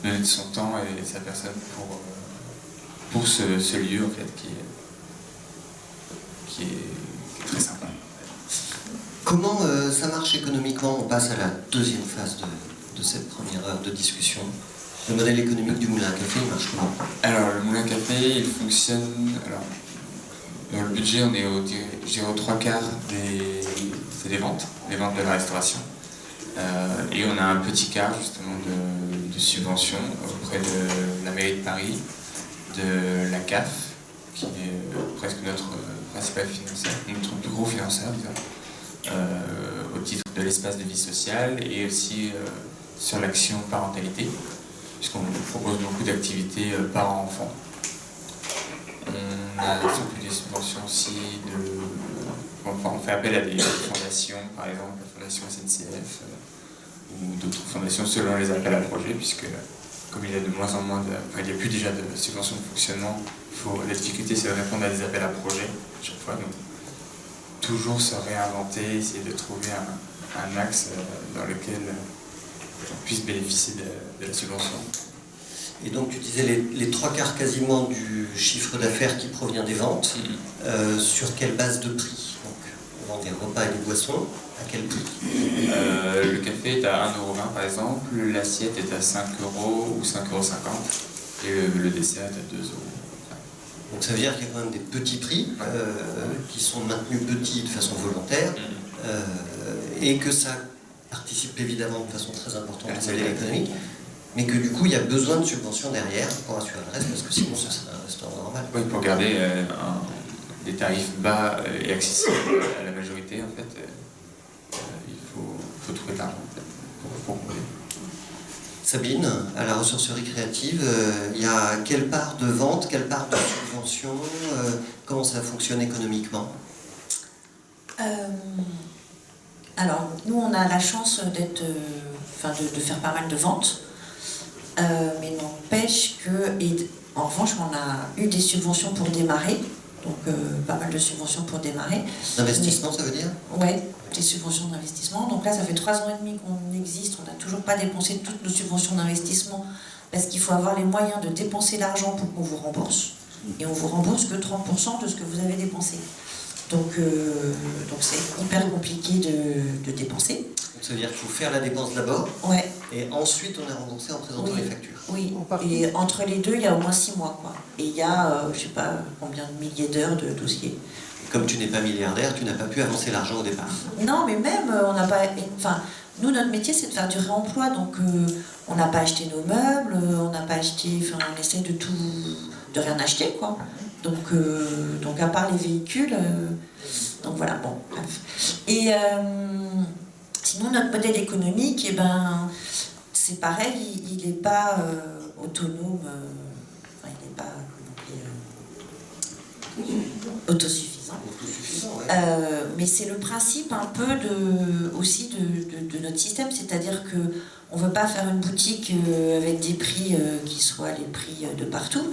de son temps et de sa personne pour ce lieu en fait qui est très sympa. Comment ça marche économiquement? On passe à la deuxième phase de cette première heure de discussion. Le modèle économique du Moulin à Café, il marche comment? Alors, le Moulin à Café, il fonctionne... Alors, dans le budget, on est aux 3/4 des ventes, les ventes de la restauration. Et on a un petit quart, justement, de subventions auprès de la mairie de Paris, de la CAF, qui est presque notre principal financeur, notre plus gros financeur, disons, au titre de l'espace de vie sociale et aussi sur l'action parentalité, puisqu'on propose beaucoup d'activités parents-enfants. On a surtout des subventions aussi on fait appel à des fondations, par exemple la fondation SNCF ou d'autres fondations selon les appels à projets, puisque comme il y a de moins en moins il n'y a plus déjà de subventions de fonctionnement, la difficulté c'est de répondre à des appels à projets à chaque fois. Donc, toujours se réinventer, essayer de trouver un axe dans lequel on puisse bénéficier de la subvention. Et donc tu disais les 3/4 quasiment du chiffre d'affaires qui provient des ventes. Sur quelle base de prix? Donc, on vend des repas et des boissons. À quel prix? Le café est à 1,20 € par exemple, l'assiette est à 5 € ou 5,50 € et le dessert est à 2 €. Donc ça veut dire qu'il y a quand même des petits prix qui sont maintenus petits de façon volontaire et que ça participe évidemment de façon très importante au modèle économique, mais que du coup il y a besoin de subventions derrière pour assurer le reste parce que sinon ce serait un restaurant normal. Oui, pour garder des tarifs bas et accessibles à la majorité, en fait, il faut trouver de l'argent en fait, pour combler. Sabine, à la ressourcerie créative, il y a quelle part de vente, quelle part de subvention, comment ça fonctionne économiquement? Alors, nous, on a la chance d'être, de faire pas mal de ventes, mais n'empêche que, et en revanche, on a eu des subventions pour démarrer, donc pas mal de subventions pour démarrer. D'investissement, ça veut dire? Ouais, des subventions d'investissement. Donc là, ça fait 3 ans et demi qu'on existe, on n'a toujours pas dépensé toutes nos subventions d'investissement, parce qu'il faut avoir les moyens de dépenser l'argent pour qu'on vous rembourse, et on vous rembourse que 30% de ce que vous avez dépensé. Donc c'est hyper compliqué de dépenser. Donc ça veut dire qu'il faut faire la dépense d'abord, Ouais. et ensuite on est remboursé en présentant les factures. Oui, et entre les deux, il y a au moins 6 mois, quoi. Et il y a, je sais pas combien de milliers d'heures de dossiers. Comme tu n'es pas milliardaire, tu n'as pas pu avancer l'argent au départ. Non, mais même, on n'a pas... Enfin, nous, notre métier, c'est de faire du réemploi, donc on n'a pas acheté nos meubles, on n'a pas acheté... Enfin, on essaie de rien acheter, quoi. Donc à part les véhicules... donc voilà, bon, bref. Et sinon, notre modèle économique, eh ben, c'est pareil, il n'est pas autonome, enfin, il n'est pas autosuffisant. Ouais. Mais c'est le principe un peu aussi de notre système, c'est-à-dire qu'on ne veut pas faire une boutique avec des prix qui soient les prix de partout.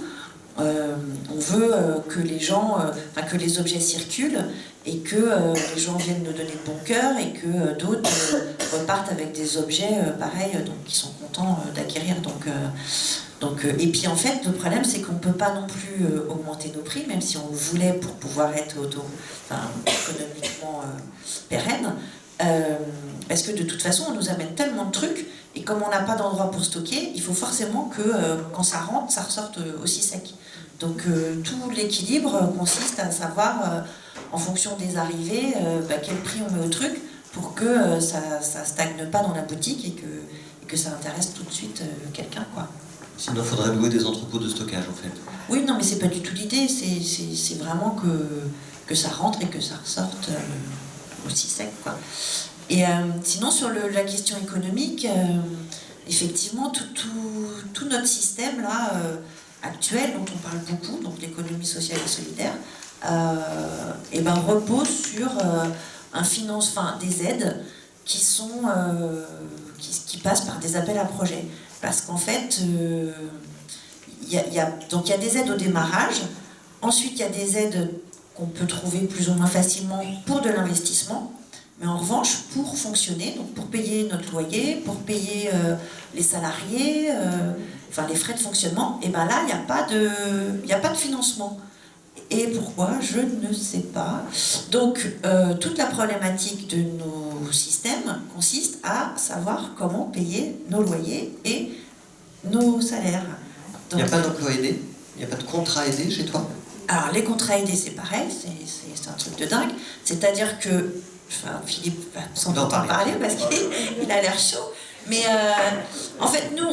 On veut que les gens, que les objets circulent et que les gens viennent nous donner de bon cœur et que d'autres repartent avec des objets pareils, donc qui sont contents d'acquérir. Et puis en fait, le problème c'est qu'on ne peut pas non plus augmenter nos prix, même si on le voulait pour pouvoir être économiquement pérenne, parce que de toute façon on nous amène tellement de trucs, et comme on n'a pas d'endroit pour stocker, il faut forcément que quand ça rentre, ça ressorte aussi sec. Donc tout l'équilibre consiste à savoir, en fonction des arrivées, quel prix on met au truc pour que ça stagne pas dans la boutique et que ça intéresse tout de suite quelqu'un, quoi. Sinon, il faudrait louer des entrepôts de stockage, en fait. Oui, non, mais c'est pas du tout l'idée. C'est vraiment que ça rentre et que ça ressorte aussi sec, quoi. Et sinon, sur la question économique, effectivement, tout notre système là actuel, dont on parle beaucoup, donc l'économie sociale et solidaire, repose sur des aides qui passent par des appels à projets. Parce qu'en fait, il y a des aides au démarrage, ensuite il y a des aides qu'on peut trouver plus ou moins facilement pour de l'investissement, mais en revanche, pour fonctionner, donc pour payer notre loyer, pour payer les salariés, les frais de fonctionnement, et bien là, il n'y a pas de financement. Et pourquoi? Je ne sais pas. Donc, toute la problématique de nos systèmes consiste à savoir comment payer nos loyers et nos salaires. Il n'y a pas d'emploi aidé? Il n'y a pas de contrat aidé chez toi? Alors, les contrats aidés, c'est pareil, c'est un truc de dingue. C'est-à-dire que, Philippe va sans doute en parler parce qu'il a l'air chaud. Mais en fait, nous,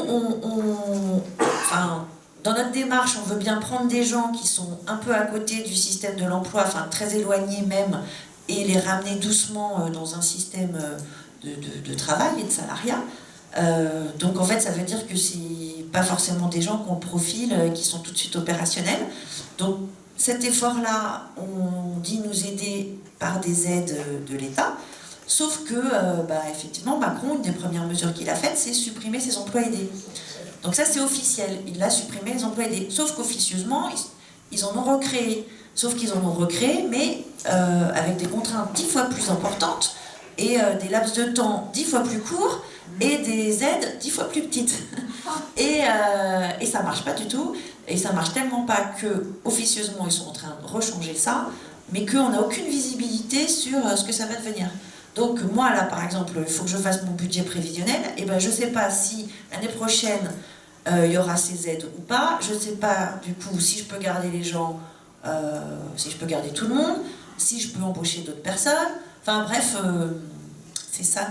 dans notre démarche, on veut bien prendre des gens qui sont un peu à côté du système de l'emploi, très éloignés même, et les ramener doucement dans un système de travail et de salariat. Donc en fait, ça veut dire que c'est pas forcément des gens qui ont le profil, qui sont tout de suite opérationnels. Donc cet effort-là, on dit nous aider par des aides de l'État. Sauf que, effectivement, Macron, une des premières mesures qu'il a faites, c'est supprimer ses emplois aidés. Donc ça, c'est officiel. Il a supprimé les emplois aidés. Sauf qu'officieusement, ils en ont recréé. Sauf qu'ils en ont recréé, mais avec des contraintes 10 fois plus importantes et des laps de temps 10 fois plus courts et des aides 10 fois plus petites. Et ça marche pas du tout. Et ça marche tellement pas que officieusement ils sont en train de rechanger ça, mais qu'on n'a aucune visibilité sur ce que ça va devenir. Donc moi là par exemple, il faut que je fasse mon budget prévisionnel, et ben je sais pas si l'année prochaine il y aura ces aides ou pas, je sais pas du coup si je peux garder les gens, si je peux garder tout le monde, si je peux embaucher d'autres personnes, enfin bref, c'est ça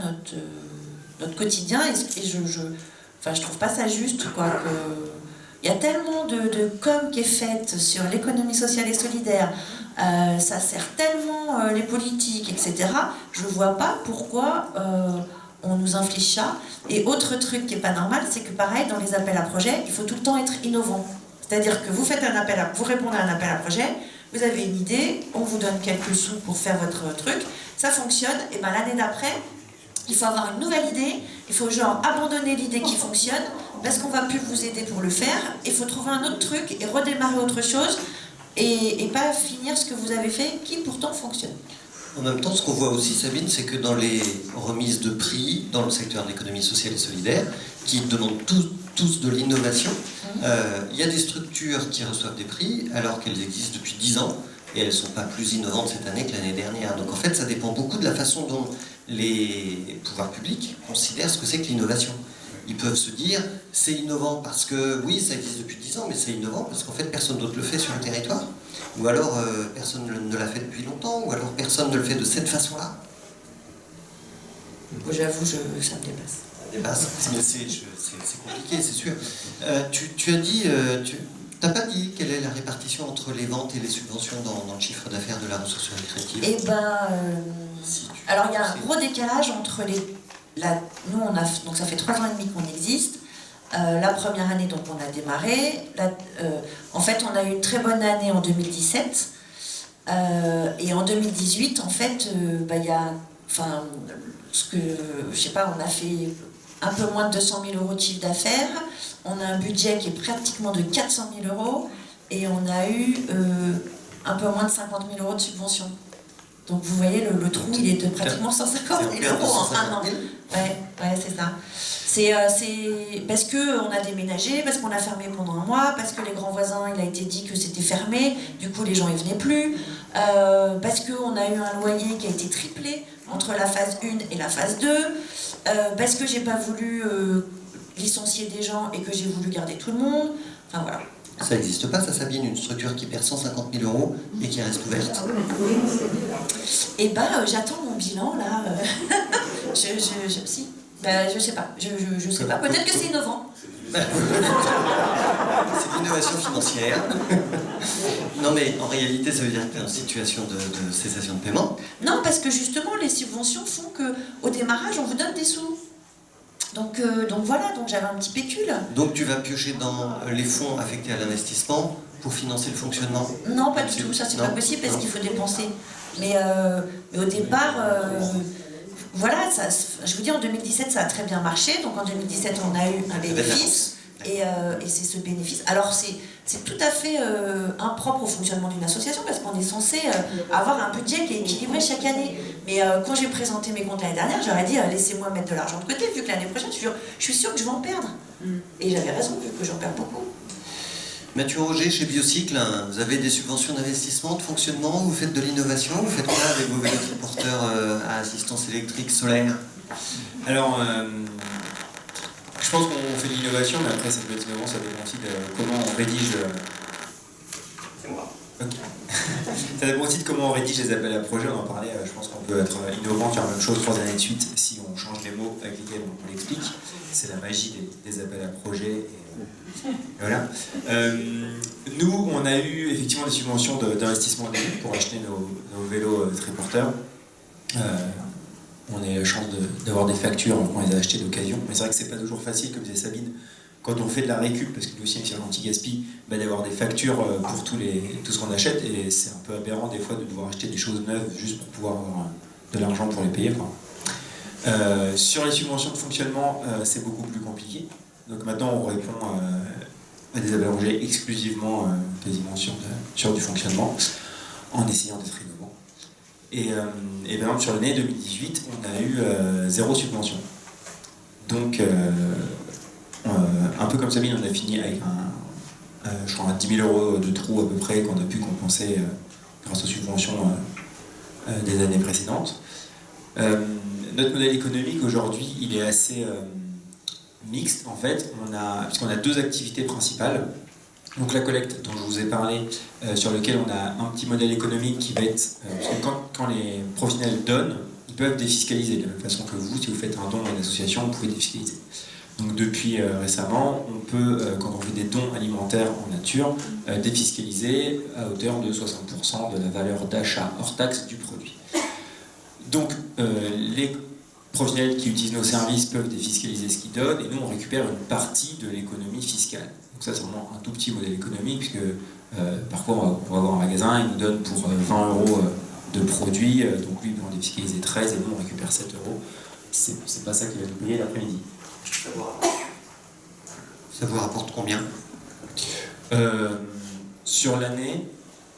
notre quotidien, et je trouve pas ça juste quoi, que il y a tellement de com qui est faite sur l'économie sociale et solidaire, ça sert tellement les politiques, etc. Je vois pas pourquoi on nous inflige ça. Et autre truc qui est pas normal, c'est que pareil, dans les appels à projets, il faut tout le temps être innovant. C'est-à-dire que vous faites vous répondez à un appel à projet, vous avez une idée, on vous donne quelques sous pour faire votre truc, ça fonctionne, et ben l'année d'après, il faut avoir une nouvelle idée, il faut genre abandonner l'idée qui fonctionne, parce qu'on va plus vous aider pour le faire, il faut trouver un autre truc et redémarrer autre chose, et pas finir ce que vous avez fait, qui pourtant fonctionne. En même temps, ce qu'on voit aussi, Sabine, c'est que dans les remises de prix, dans le secteur de l'économie sociale et solidaire, qui demandent tous de l'innovation, il y a des structures qui reçoivent des prix alors qu'elles existent depuis 10 ans, et elles ne sont pas plus innovantes cette année que l'année dernière. Donc en fait, ça dépend beaucoup de la façon dont les pouvoirs publics considèrent ce que c'est que l'innovation. Ils peuvent se dire, c'est innovant parce que, oui, ça existe depuis 10 ans, mais c'est innovant parce qu'en fait, personne d'autre le fait sur le territoire. Ou alors, personne ne l'a fait depuis longtemps, ou alors personne ne le fait de cette façon-là. J'avoue, ça me dépasse. Ça dépasse, c'est compliqué, c'est sûr. Tu as dit, t'as pas dit quelle est la répartition entre les ventes et les subventions dans le chiffre d'affaires de la ressource créative? Eh ben, Si alors il y a un gros décalage entre nous donc ça fait 3 ans et demi qu'on existe. La première année donc on a démarré. En fait on a eu une très bonne année en 2017 et en 2018 en fait il y a, enfin je sais pas, on a fait un peu moins de 200 000 euros de chiffre d'affaires. On a un budget qui est pratiquement de 400 000 euros et on a eu un peu moins de 50 000 euros de subventions. Donc vous voyez, le trou, il est de pratiquement 150 000 euros en un an. Ouais, c'est ça. C'est parce qu'on a déménagé, parce qu'on a fermé pendant un mois, parce que les grands voisins, il a été dit que c'était fermé, du coup les gens ne venaient plus, parce qu'on a eu un loyer qui a été triplé entre la phase 1 et la phase 2, parce que j'ai pas voulu licencier des gens et que j'ai voulu garder tout le monde. Enfin voilà. Ça n'existe pas, ça, Sabine, une structure qui perd 150 000 euros et qui reste ouverte? Eh ben, j'attends mon bilan, là. Si. Ben, je sais pas. Je sais pas. Peut-être que c'est innovant. C'est l'innovation financière. Non, mais en réalité, ça veut dire que tu es en situation de cessation de paiement. Non, parce que justement, les subventions font qu'au démarrage, on vous donne des sous. Donc voilà, donc j'avais un petit pécule. Donc tu vas piocher dans les fonds affectés à l'investissement pour financer le fonctionnement? Non, pas du tout, ça c'est pas possible parce qu'il faut dépenser. Mais au départ, voilà, je vous dis en 2017 ça a très bien marché, donc en 2017 on a eu un bénéfice. Et c'est ce bénéfice. Alors c'est tout à fait impropre au fonctionnement d'une association parce qu'on est censé avoir un budget qui est équilibré chaque année. Mais quand j'ai présenté mes comptes l'année dernière, j'aurais dit laissez-moi mettre de l'argent de côté vu que l'année prochaine je suis sûre que je vais en perdre. Et j'avais raison vu que j'en perds beaucoup. Mathieu Roger, chez Biocycle, vous avez des subventions d'investissement, de fonctionnement, vous faites de l'innovation, vous faites quoi avec vos vélos porteurs à assistance électrique solaire? Alors, je pense qu'on fait de l'innovation, mais après, cette innovation, ça dépend aussi de comment on rédige. C'est moi. Ok. Ça dépend aussi de comment on rédige les appels à projets. On en parlait, je pense qu'on peut être innovant, faire la même chose 3 années de suite si on change les mots avec lesquels on l'explique. C'est la magie des appels à projets. Et voilà. Nous, on a eu effectivement des subventions d'investissement au début pour acheter nos vélos triporteurs. On a eu la chance d'avoir des factures quand on les a achetés d'occasion. Mais c'est vrai que c'est pas toujours facile, comme disait Sabine, quand on fait de la récup, parce que nous aussi, c'est l'anti-gaspi, d'avoir des factures pour tout ce qu'on achète. Et c'est un peu aberrant des fois de devoir acheter des choses neuves juste pour pouvoir avoir de l'argent pour les payer. Sur les subventions de fonctionnement, c'est beaucoup plus compliqué. Donc maintenant, on répond à des appels à projets exclusivement quasiment sur du fonctionnement, en essayant d'être innovant. Et par exemple, sur l'année 2018, on a eu 0 subvention. Donc, un peu comme Sabine, on a fini avec je crois 10 000 € de trou à peu près qu'on a pu compenser grâce aux subventions des années précédentes. Notre modèle économique aujourd'hui, il est assez mixte en fait, puisqu'on a deux activités principales. Donc la collecte dont je vous ai parlé, sur lequel on a un petit modèle économique qui va être... parce que quand les professionnels donnent, ils peuvent défiscaliser de la même façon que vous, si vous faites un don à une association, vous pouvez défiscaliser. Donc depuis récemment, on peut, quand on fait des dons alimentaires en nature, défiscaliser à hauteur de 60% de la valeur d'achat hors taxe du produit. Donc les professionnels qui utilisent nos services peuvent défiscaliser ce qu'ils donnent, et nous on récupère une partie de l'économie fiscale. Donc ça c'est vraiment un tout petit modèle économique, puisque parfois on va voir un magasin, il nous donne pour 20 € de produits, donc lui il peut en défiscaliser 13 et nous on récupère 7 €. C'est pas ça qu'il va nous payer l'après-midi. Ça vous rapporte combien? Sur l'année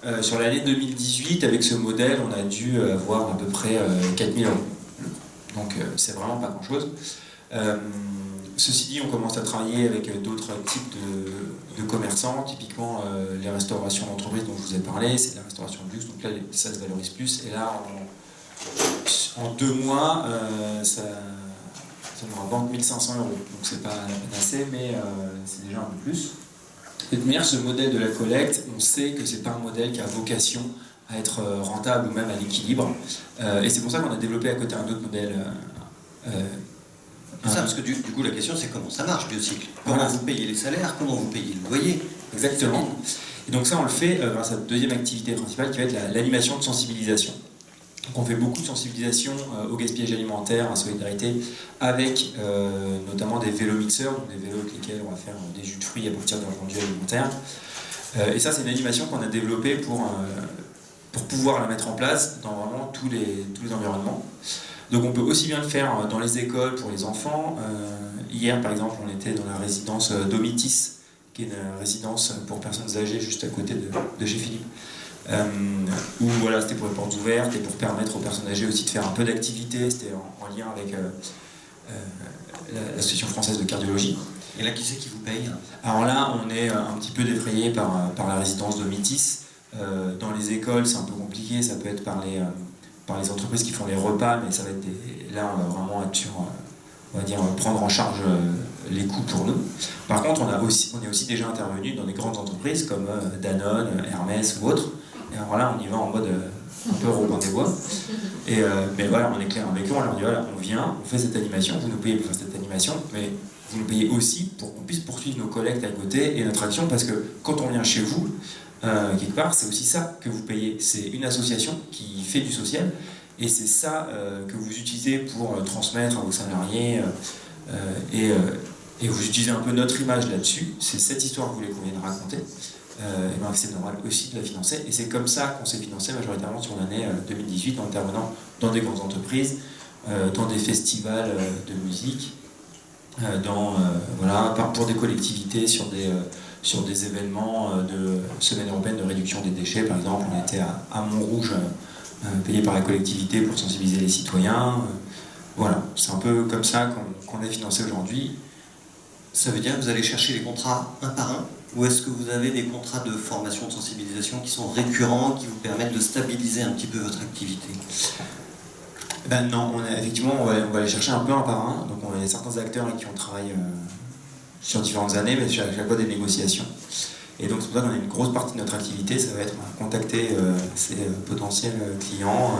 2018, avec ce modèle, on a dû avoir à peu près 4 000 €. Donc c'est vraiment pas grand-chose. Ceci dit, on commence à travailler avec d'autres types de commerçants, typiquement les restaurations d'entreprise dont je vous ai parlé, c'est de la restauration de luxe, donc là ça se valorise plus, et là en 2 mois, ça nous rapporte 1 500 €, donc c'est pas assez, mais c'est déjà un peu plus. De toute manière, ce modèle de la collecte, on sait que c'est pas un modèle qui a vocation à être rentable ou même à l'équilibre, et c'est pour ça qu'on a développé à côté un autre modèle. Parce que du coup la question c'est comment ça marche Biocycle. Comment Voilà. vous payez les salaires, comment vous payez le loyer. Exactement. Et donc ça on le fait grâce à notre deuxième activité principale qui va être l'animation de sensibilisation. Donc on fait beaucoup de sensibilisation au gaspillage alimentaire, à solidarité, avec notamment des vélos mixeurs, donc des vélos avec lesquels on va faire des jus de fruits à partir d'un rendu alimentaire. Et ça c'est une animation qu'on a développée pour pouvoir la mettre en place dans vraiment tous les environnements. Donc on peut aussi bien le faire dans les écoles pour les enfants. Hier par exemple on était dans la résidence Domitis, qui est une résidence pour personnes âgées juste à côté de chez Philippe. Où voilà, c'était pour les portes ouvertes et pour permettre aux personnes âgées aussi de faire un peu d'activité. C'était en lien avec l'Association française de cardiologie. Et là qui c'est qui vous paye? Alors là on est un petit peu défrayé par la résidence Domitis. Dans les écoles c'est un peu compliqué, ça peut être par les entreprises qui font les repas, mais ça va être là on va vraiment être sur, on va dire, prendre en charge les coûts pour nous. Par contre on est aussi déjà intervenu dans des grandes entreprises comme Danone, Hermès ou autres, et alors là on y va en mode un peu Robin des Bois, mais voilà, on est clair avec eux, on leur dit voilà, on vient, on fait cette animation, vous nous payez pour faire cette animation, mais vous nous payez aussi pour qu'on puisse poursuivre nos collectes à côté et notre action, parce que quand on vient chez vous, quelque part, c'est aussi ça que vous payez. C'est une association qui fait du social, et c'est ça que vous utilisez pour transmettre à vos salariés, et vous utilisez un peu notre image là-dessus. C'est cette histoire que vous voulez qu'on vienne raconter, et ben c'est normal aussi de la financer, et c'est comme ça qu'on s'est financé majoritairement sur l'année 2018 en intervenant dans des grandes entreprises, dans des festivals de musique, voilà, pour des collectivités, sur des événements de Semaine européenne de réduction des déchets. Par exemple, on était à Montrouge, payé par la collectivité pour sensibiliser les citoyens. Voilà, c'est un peu comme ça qu'on est financé aujourd'hui. Ça veut dire que vous allez chercher les contrats un par un, ou est-ce que vous avez des contrats de formation, de sensibilisation qui sont récurrents, qui vous permettent de stabiliser un petit peu votre activité? Ben non, effectivement, on va les chercher un peu un par un. Donc on a certains acteurs avec qui on travaille sur différentes années, mais à chaque fois des négociations. Et donc c'est pour ça qu'on a une grosse partie de notre activité, ça va être contacter ces potentiels clients,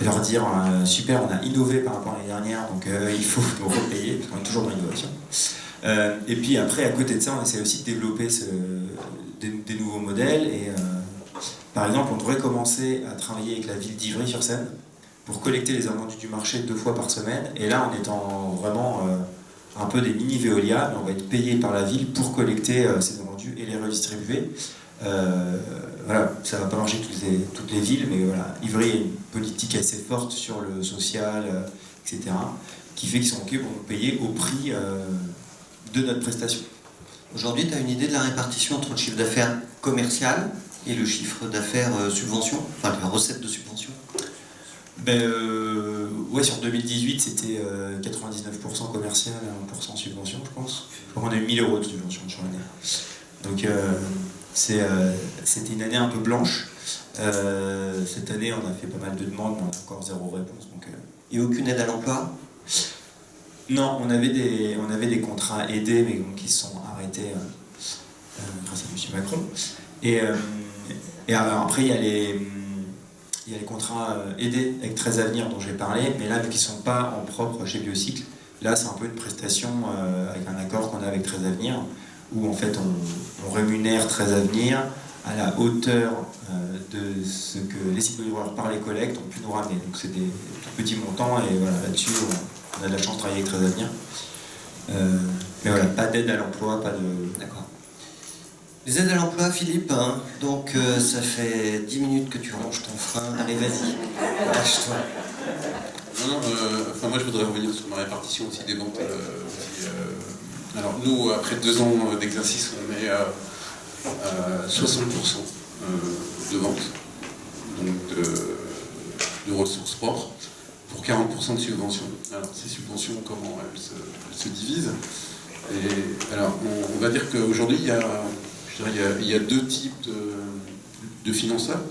leur dire super, on a innové par rapport à l'année dernière, donc il faut nous repayer, parce qu'on est toujours dans l'innovation. Et puis après, à côté de ça, on essaie aussi de développer des nouveaux modèles. Et par exemple, on devrait commencer à travailler avec la ville d'Ivry-sur-Seine pour collecter les invendus du marché 2 fois par semaine. Et là, on est vraiment un peu des mini-Veolia, mais on va être payé par la ville pour collecter ces invendus et les redistribuer. Voilà, ça ne va pas marcher toutes les villes, mais voilà, Ivry a une politique assez forte sur le social, etc., qui fait qu'ils sont OK pour nous payer au prix de notre prestation. Aujourd'hui, tu as une idée de la répartition entre le chiffre d'affaires commercial et le chiffre d'affaires subvention, enfin la recette de subvention? Oui, Ouais, sur 2018, c'était 99% commercial et 1% subvention, je pense. Je crois qu'on a eu 1000 € de subvention sur l'année. Donc c'était une année un peu blanche. Cette année, on a fait pas mal de demandes, mais on a encore 0 réponse. Donc, Et aucune aide à l'emploi? non, on avait des contrats aidés, mais qui se sont arrêtés grâce à M. Macron. Et alors, après, il y a les contrats aidés avec 13 Avenir dont j'ai parlé, mais là, vu qu'ils ne sont pas en propre chez Biocycle, là, c'est un peu une prestation avec un accord qu'on a avec 13 Avenir, où en fait, on rémunère 13 Avenir à la hauteur de ce que les cyclo-livreurs par les collectes ont pu nous ramener. Donc c'est des tout petits montants, et voilà, là-dessus, on a de la chance de travailler avec 13 Avenir. Mais voilà, pas d'aide à l'emploi, pas de... D'accord. Les aides à l'emploi, Philippe, hein, donc ça fait 10 minutes que tu ranges ton frein. Allez, vas-y, lâche-toi. Non, enfin, moi je voudrais revenir sur ma répartition aussi des ventes. Alors nous, après 2 ans d'exercice, on est à 60% de ventes, donc de ressources propres, pour 40% de subventions. Alors ces subventions, comment elles se divisent? Et alors on va dire qu'aujourd'hui, il y a 2 types de financeurs.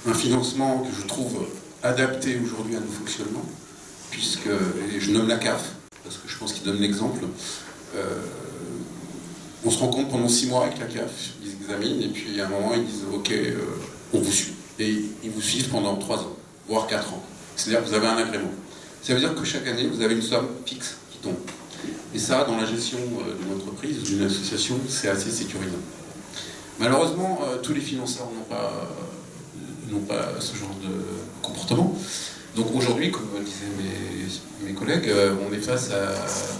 Un financement que je trouve adapté aujourd'hui à nos fonctionnements, puisque, et je nomme la CAF, parce que je pense qu'il donne l'exemple, on se rend compte pendant 6 mois avec la CAF, ils examinent, et puis à un moment ils disent ok, on vous suit. Et ils vous suivent pendant 3 ans, voire 4 ans. C'est-à-dire que vous avez un agrément. Ça veut dire que chaque année, vous avez une somme fixe qui tombe. Et ça, dans la gestion d'une entreprise, d'une association, c'est assez sécurisant. Malheureusement, tous les financeurs n'ont pas ce genre de comportement. Donc aujourd'hui, comme disaient mes collègues, on est face à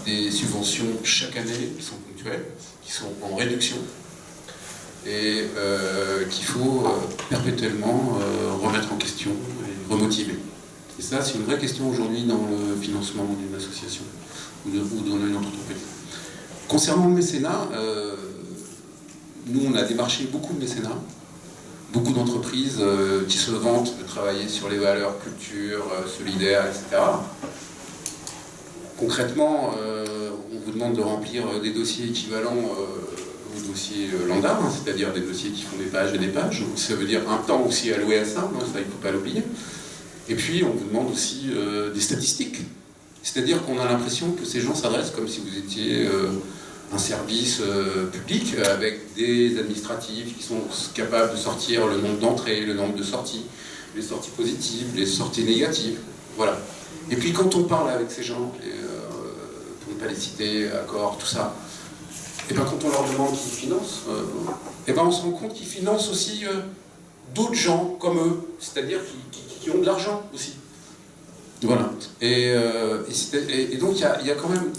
des subventions chaque année qui sont ponctuelles, qui sont en réduction, et qu'il faut perpétuellement remettre en question et remotiver. Et ça, c'est une vraie question aujourd'hui dans le financement d'une association ou dans une entreprise. Concernant le mécénat, nous on a démarché beaucoup de mécénats, beaucoup d'entreprises qui se vantent de travailler sur les valeurs, culture, solidaire, etc. Concrètement, on vous demande de remplir des dossiers équivalents aux dossiers lambda, hein, c'est-à-dire des dossiers qui font des pages et des pages. Donc, ça veut dire un temps aussi alloué à ça, hein, ça il ne faut pas l'oublier. Et puis on vous demande aussi des statistiques. C'est-à-dire qu'on a l'impression que ces gens s'adressent comme si vous étiez un service public avec des administratifs qui sont capables de sortir le nombre d'entrées, le nombre de sorties, les sorties positives, les sorties négatives, voilà. Et puis quand on parle avec ces gens, pour ne pas les citer, accords, tout ça, et bien quand on leur demande qu'ils financent, et ben on se rend compte qu'ils financent aussi d'autres gens comme eux, c'est-à-dire qui ont de l'argent aussi. Voilà. Et donc il y a quand même...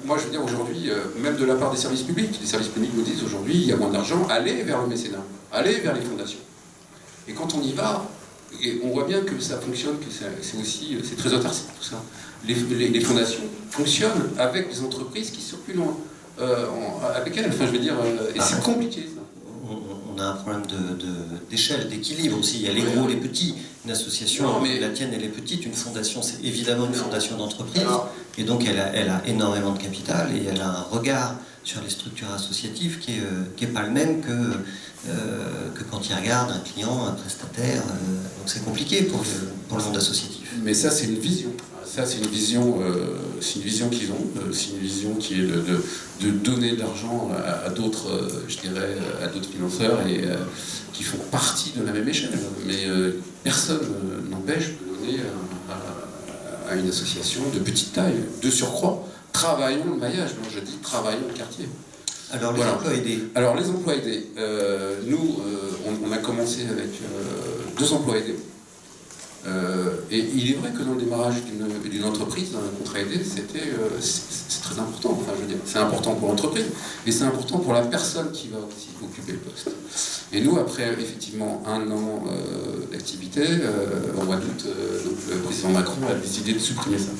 Moi, je veux dire, aujourd'hui, même de la part des services publics, les services publics nous disent aujourd'hui, il y a moins d'argent, allez vers le mécénat, allez vers les fondations. Et quand on y va, et on voit bien que ça fonctionne, que c'est très autarcique tout ça. Les fondations fonctionnent avec des entreprises qui circulent avec elles. Enfin, je veux dire, et c'est compliqué ça. On a un problème d'échelle, d'équilibre aussi. Il y a les gros, les petits. Une association, non, mais la tienne, elle est petite. Une fondation, c'est évidemment une fondation d'entreprise. Et donc, elle a énormément de capital et elle a un regard sur les structures associatives qui est pas le même que quand il regarde un client, un prestataire. Donc, c'est compliqué pour le monde associatif. Mais ça, c'est une vision. Ça, c'est une vision qu'ils ont. C'est une vision qui est de donner de l'argent à d'autres, je dirais, à d'autres financeurs et qui font partie de la même échelle. Mais personne n'empêche de donner à une association de petite taille, de surcroît. Travaillons le maillage. Moi, je dis travaillons le quartier. Alors, les emplois aidés. Alors, les emplois aidés. Nous, on a commencé avec 2 emplois aidés. Et il est vrai que dans le démarrage d'une entreprise, dans un contrat aidé, c'est très important. Enfin, je veux dire, c'est important pour l'entreprise, mais c'est important pour la personne qui va aussi occuper le poste. Et nous, après effectivement 1 an d'activité, au mois d'août, donc le président Macron a décidé de supprimer ça.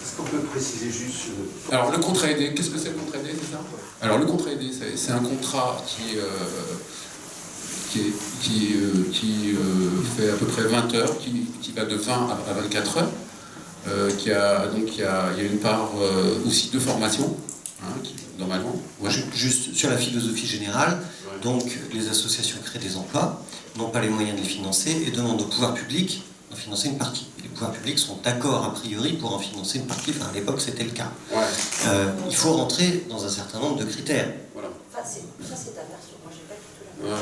Est-ce qu'on peut préciser juste... Alors le contrat aidé, qu'est-ce que c'est le contrat aidé, c'est ça? Alors le contrat aidé, c'est un contrat qui qui fait à peu près 20 heures, qui va de 20 à 24 heures. Il y a une part aussi de formation, hein, normalement. Moi, juste sur la philosophie générale, donc les associations créent des emplois, n'ont pas les moyens de les financer et demandent au pouvoir public d'en financer une partie. Les pouvoirs publics sont d'accord a priori pour en financer une partie, enfin à l'époque c'était le cas. Ouais. Il faut rentrer dans un certain nombre de critères. Voilà. Enfin, ça c'est ta version, moi j'ai pas du tout la Ouais.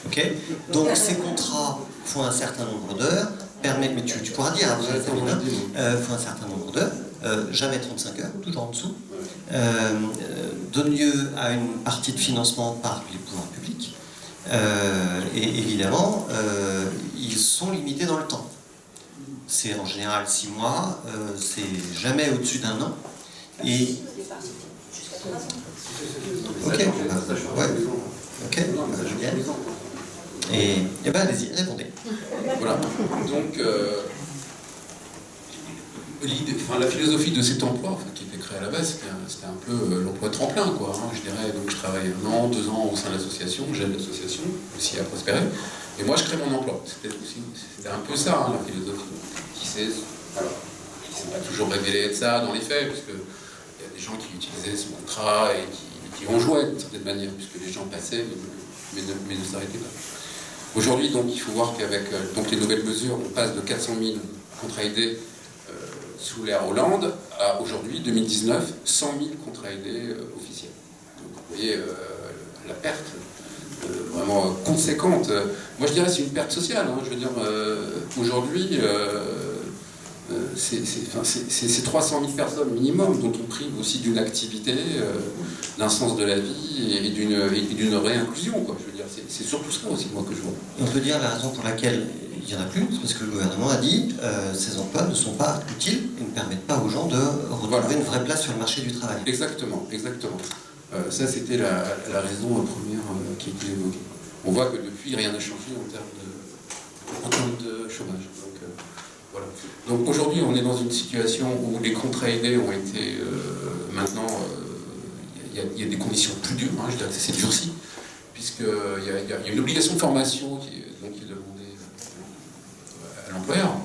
Okay, donc ces contrats font un certain nombre d'heures, permettent, mais tu pourras dire après, Sabine, font un certain nombre d'heures, jamais 35 heures, toujours en dessous, donne lieu à une partie de financement par les pouvoirs publics, et évidemment, ils sont limités dans le temps. C'est en général 6 mois, c'est jamais au-dessus d'un an, et... Ok, ouais. Ok, Julien. Et ben allez-y, répondez. Voilà. Donc, la philosophie de cet emploi, qui était créé à la base, c'était un peu l'emploi tremplin, quoi. Hein, je dirais. Donc, je travaille 1 an, 2 ans au sein de l'association, j'aide l'association aussi à prospérer. Et moi, je crée mon emploi. C'était un peu ça, hein, la philosophie. Qui s'est pas toujours révélé être ça dans les faits, parce que il y a des gens qui utilisaient ce contrat et qui en jouaient d'une certaine manière, puisque les gens passaient, mais ne s'arrêtaient pas. Aujourd'hui, donc, il faut voir qu'avec les nouvelles mesures, on passe de 400 000 contrats aidés sous l'ère Hollande à aujourd'hui, 2019, 100 000 contrats aidés officiels. Donc, vous voyez la perte vraiment conséquente. Moi, je dirais que c'est une perte sociale. Hein. Je veux dire, aujourd'hui, c'est 300 000 personnes minimum dont on prive aussi d'une activité, d'un sens de la vie et d'une réinclusion, quoi. Je veux dire, c'est surtout ça aussi, moi, que je vois. On peut dire la raison pour laquelle il n'y en a plus, c'est parce que le gouvernement a dit ces emplois ne sont pas utiles et ne permettent pas aux gens de retrouver une vraie place sur le marché du travail. Exactement, exactement. Ça, c'était la raison première qui a été évoquée. On voit que depuis, rien n'a changé en termes de chômage. Voilà. Donc aujourd'hui, on est dans une situation où les contrats aidés ont été maintenant, il y a des conditions plus dures, hein, je dirais que c'est durci, puisqu'il y a une obligation de formation qui est demandée à l'employeur,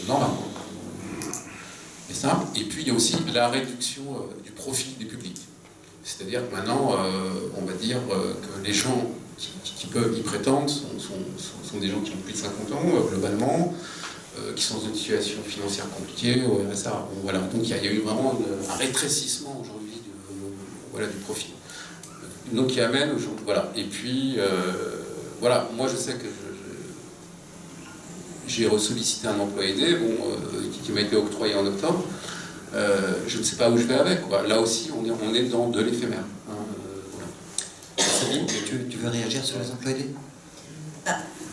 normalement, c'est simple. Et puis il y a aussi la réduction du profit des publics. C'est-à-dire que maintenant, on va dire que les gens qui peuvent y prétendre sont des gens qui ont plus de 50 ans, globalement, qui sont dans une situation financière compliquée, au RSA. Bon, voilà. Donc il y a eu vraiment un rétrécissement aujourd'hui du profit. Donc qui amène aujourd'hui. Voilà. Et puis, voilà, moi je sais que j'ai sollicité un emploi aidé qui m'a été octroyé en octobre. Je ne sais pas où je vais avec, quoi. Là aussi, on est dans de l'éphémère. Hein, voilà. Sabine, tu veux réagir sur les emplois aidés?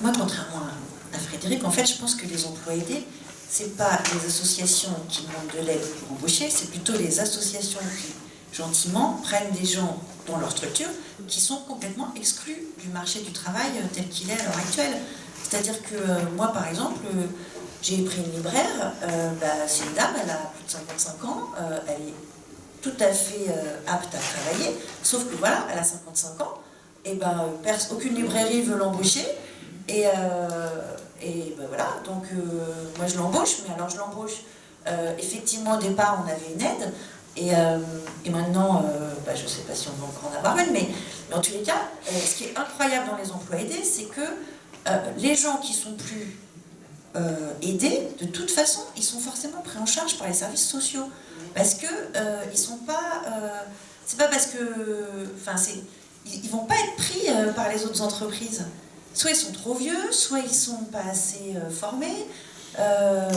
Moi, contrairement à Frédéric, en fait, je pense que les emplois aidés, c'est pas les associations qui demandent de l'aide pour embaucher, c'est plutôt les associations qui, gentiment, prennent des gens dans leur structure qui sont complètement exclus du marché du travail tel qu'il est à l'heure actuelle. C'est-à-dire que moi, par exemple, j'ai pris une libraire, c'est une dame, elle a plus de 55 ans, elle est tout à fait apte à travailler, sauf que voilà, elle a 55 ans, et aucune librairie veut l'embaucher, et voilà, donc moi je l'embauche, mais alors je l'embauche, effectivement au départ on avait une aide, et maintenant, je ne sais pas si on va encore en avoir une, mais en tous les cas, ce qui est incroyable dans les emplois aidés, c'est que les gens qui sont plus aidés, de toute façon, ils sont forcément pris en charge par les services sociaux. Parce que ils sont pas... c'est pas parce que... ils vont pas être pris par les autres entreprises. Soit ils sont trop vieux, soit ils sont pas assez formés,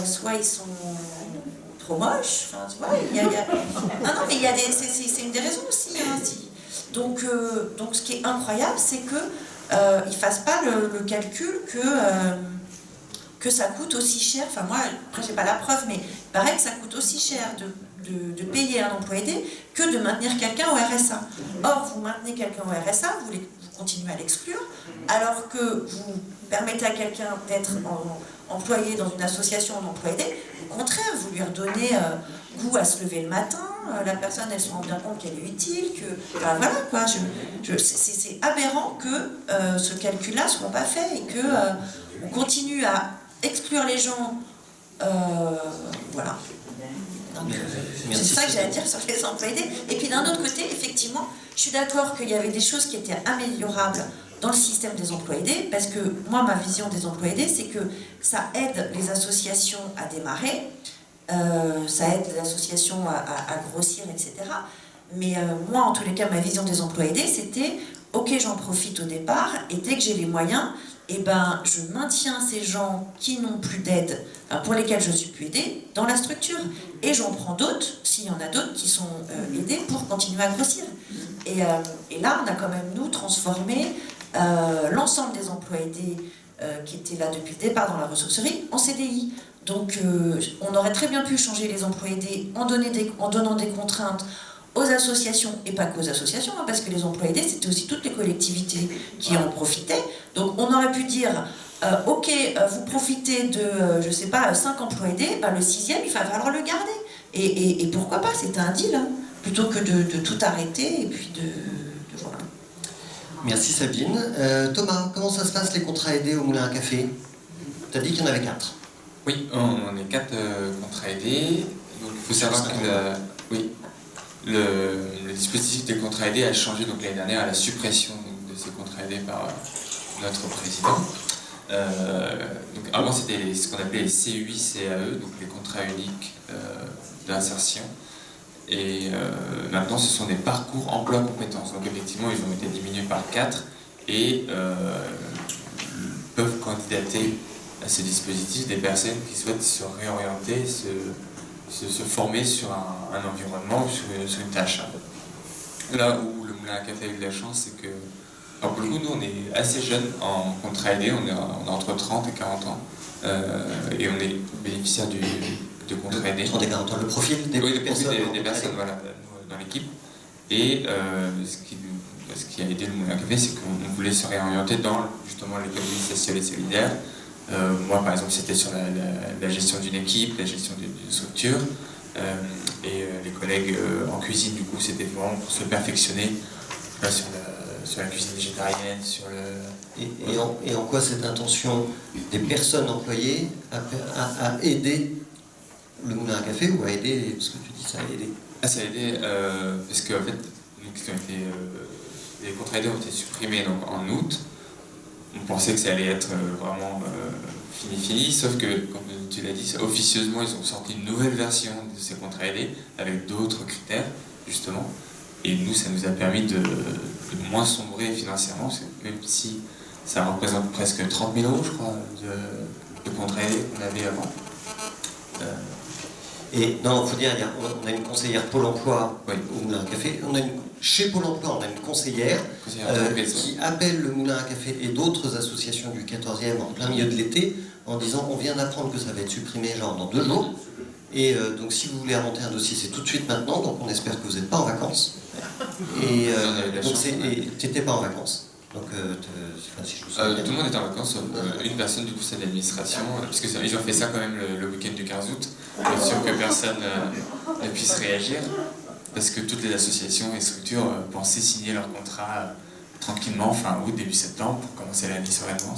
soit ils sont trop moches. Enfin, tu vois, non, mais il y a des... C'est une des raisons aussi. Hein, donc, ce qui est incroyable, c'est que ils fassent pas le calcul que ça coûte aussi cher. Enfin, moi, après, j'ai pas la preuve, mais il paraît que ça coûte aussi cher de de payer un emploi aidé que de maintenir quelqu'un au RSA. Or, vous maintenez quelqu'un au RSA, vous continuez à l'exclure, alors que vous permettez à quelqu'un d'être employé dans une association d'emploi aidé. Au contraire, vous lui redonnez goût à se lever le matin, la personne elle se rend bien compte qu'elle est utile, que enfin, voilà quoi. C'est aberrant que ce calcul-là ne soit pas fait et que on continue à exclure les gens. Voilà. C'est ça que j'ai à dire sur les emplois aidés. Et puis d'un autre côté, effectivement, je suis d'accord qu'il y avait des choses qui étaient améliorables dans le système des emplois aidés, parce que moi, ma vision des emplois aidés, c'est que ça aide les associations à démarrer, ça aide les associations à grossir, etc. Mais moi, en tous les cas, ma vision des emplois aidés, c'était « Ok, j'en profite au départ, et dès que j'ai les moyens, eh ben, je maintiens ces gens qui n'ont plus d'aide, enfin, pour lesquels je ne suis plus aidée, dans la structure. Et j'en prends d'autres, s'il y en a d'autres qui sont aidés pour continuer à grossir. » Et là, on a quand même, nous, transformé l'ensemble des emplois aidés qui étaient là depuis le départ dans la ressourcerie en CDI. Donc, on aurait très bien pu changer les emplois aidés en donnant des contraintes aux associations, et pas qu'aux associations, hein, parce que les emplois aidés, c'était aussi toutes les collectivités qui en profitaient. Donc on aurait pu dire, ok, vous profitez de, je sais pas, 5 emplois aidés, ben, le 6e, il va falloir le garder. Et pourquoi pas, c'était un deal, hein, plutôt que de tout arrêter, et puis de voilà. Merci Sabine. Thomas, comment ça se passe les contrats aidés au Moulin à Café? Tu as dit qu'il y en avait 4. Oui, on est 4 contrats aidés. Donc il faut savoir que le dispositif des contrats aidés a changé l'année dernière à la suppression de ces contrats aidés par notre président. Donc avant c'était ce qu'on appelait les CUI, CAE, donc les contrats uniques d'insertion. Et maintenant ce sont des parcours emploi compétences. Donc effectivement ils ont été diminués par 4 et peuvent candidater à ces dispositifs des personnes qui souhaitent se réorienter, se former sur un environnement, sur une tâche. Là où le Moulin à Café a eu de la chance, c'est que, alors pour le coup, nous on est assez jeunes en contrat aidé, on est entre 30 et 40 ans, et on est bénéficiaire de contrat aidé. 30 et 40 ans, le profil des personnes, des personnes voilà, dans l'équipe. Et ce qui a aidé le Moulin à Café, c'est qu'on voulait se réorienter dans justement l'économie sociale et solidaire. Moi, par exemple, c'était sur la gestion d'une équipe, la gestion d'une structure. Et les collègues en cuisine, du coup, c'était vraiment pour se perfectionner sur la cuisine végétarienne, sur le... Et en quoi cette intention des personnes employées a aidé le Moulin à Café ou a aidé, parce que tu dis ça a aidé? Ça a aidé parce que en fait, les contrats aidés ont été supprimés donc, en août. On pensait que ça allait être vraiment fini, sauf que, comme tu l'as dit, officieusement, ils ont sorti une nouvelle version de ces contrats aidés avec d'autres critères, justement. Et nous, ça nous a permis de moins sombrer financièrement, parce que même si ça représente presque 30 000 €, je crois, de contrats aidés qu'on avait avant. Et non, il faut dire, on a une conseillère Pôle emploi au Moulin à Café. Chez Pôle emploi, on a une conseillère qui appelle le Moulin à Café et d'autres associations du 14e en plein milieu de l'été en disant on vient d'apprendre que ça va être supprimé genre dans 2 jours. Et donc si vous voulez remonter un dossier, c'est tout de suite maintenant, donc on espère que vous n'êtes pas en vacances. Et tu n'étais pas en vacances. Donc, si je me souviens tout le monde était en vacances, sauf une personne du conseil d'administration, parce qu'ils ont fait ça quand même le week-end du 15 août, pour être sûr que personne ne puisse réagir, parce que toutes les associations et structures pensaient signer leur contrat tranquillement, fin août, début septembre, pour commencer l'année sereinement.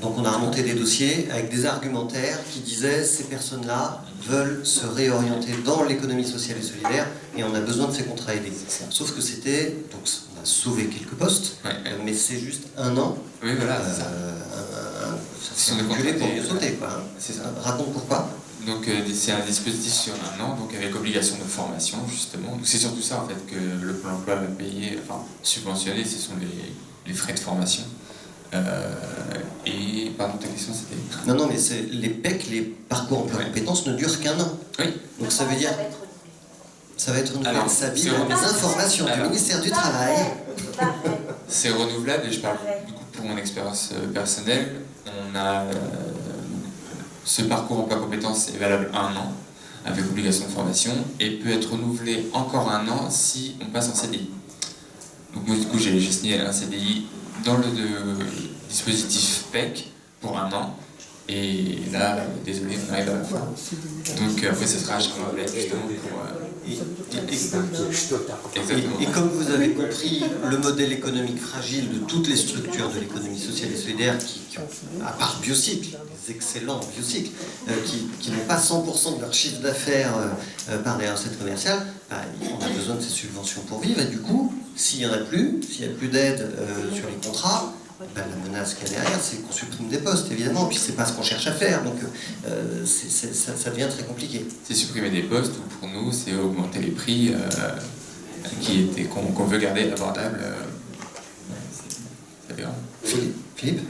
Donc on a remonté des dossiers avec des argumentaires qui disaient ces personnes-là veulent se réorienter dans l'économie sociale et solidaire et on a besoin de ces contrats aidés. Sauf que c'était, donc on a sauvé quelques postes, mais c'est juste 1 an. Oui, voilà, c'est ça. Ça s'est reculé pour nous sauter, quoi. C'est ça. Raconte pourquoi. Donc c'est un dispositif sur 1 an, donc avec obligation de formation justement. Donc c'est surtout ça en fait que le Pôle emploi va payer, enfin subventionner, ce sont les frais de formation. Et pardon, ta question c'était... Non, mais les PEC, les parcours emploi compétences, ne durent qu'1 an. Oui. Donc ça veut dire... Ça va être renouvelable. Sabine, les informations du ministère du Travail. C'est renouvelable et je parle du coup pour mon expérience personnelle. On a ce parcours emploi compétences est valable 1 an. avec obligation de formation et peut être renouvelé encore un an si on passe en CDI. Donc moi, du coup, j'ai signé un CDI dans le dispositif PEC pour un an. Et là, désolé, on arrive à la fin. Donc après, ce sera renouvelé justement pour... Exactement. Et comme vous avez compris, le modèle économique fragile de toutes les structures de l'économie sociale et solidaire, à part Biocycle, des excellents Biocycles, qui n'ont pas 100% de leur chiffre d'affaires par des recettes commerciales, on a besoin de ces subventions pour vivre. Et du coup, s'il n'y en a plus, s'il n'y a plus d'aide sur les contrats, la menace qu'il y a derrière, c'est qu'on supprime des postes, évidemment, puis c'est pas ce qu'on cherche à faire, donc ça devient très compliqué. C'est supprimer des postes, ou pour nous, c'est augmenter les prix qu'on veut garder abordables. Ça verra. Philippe ?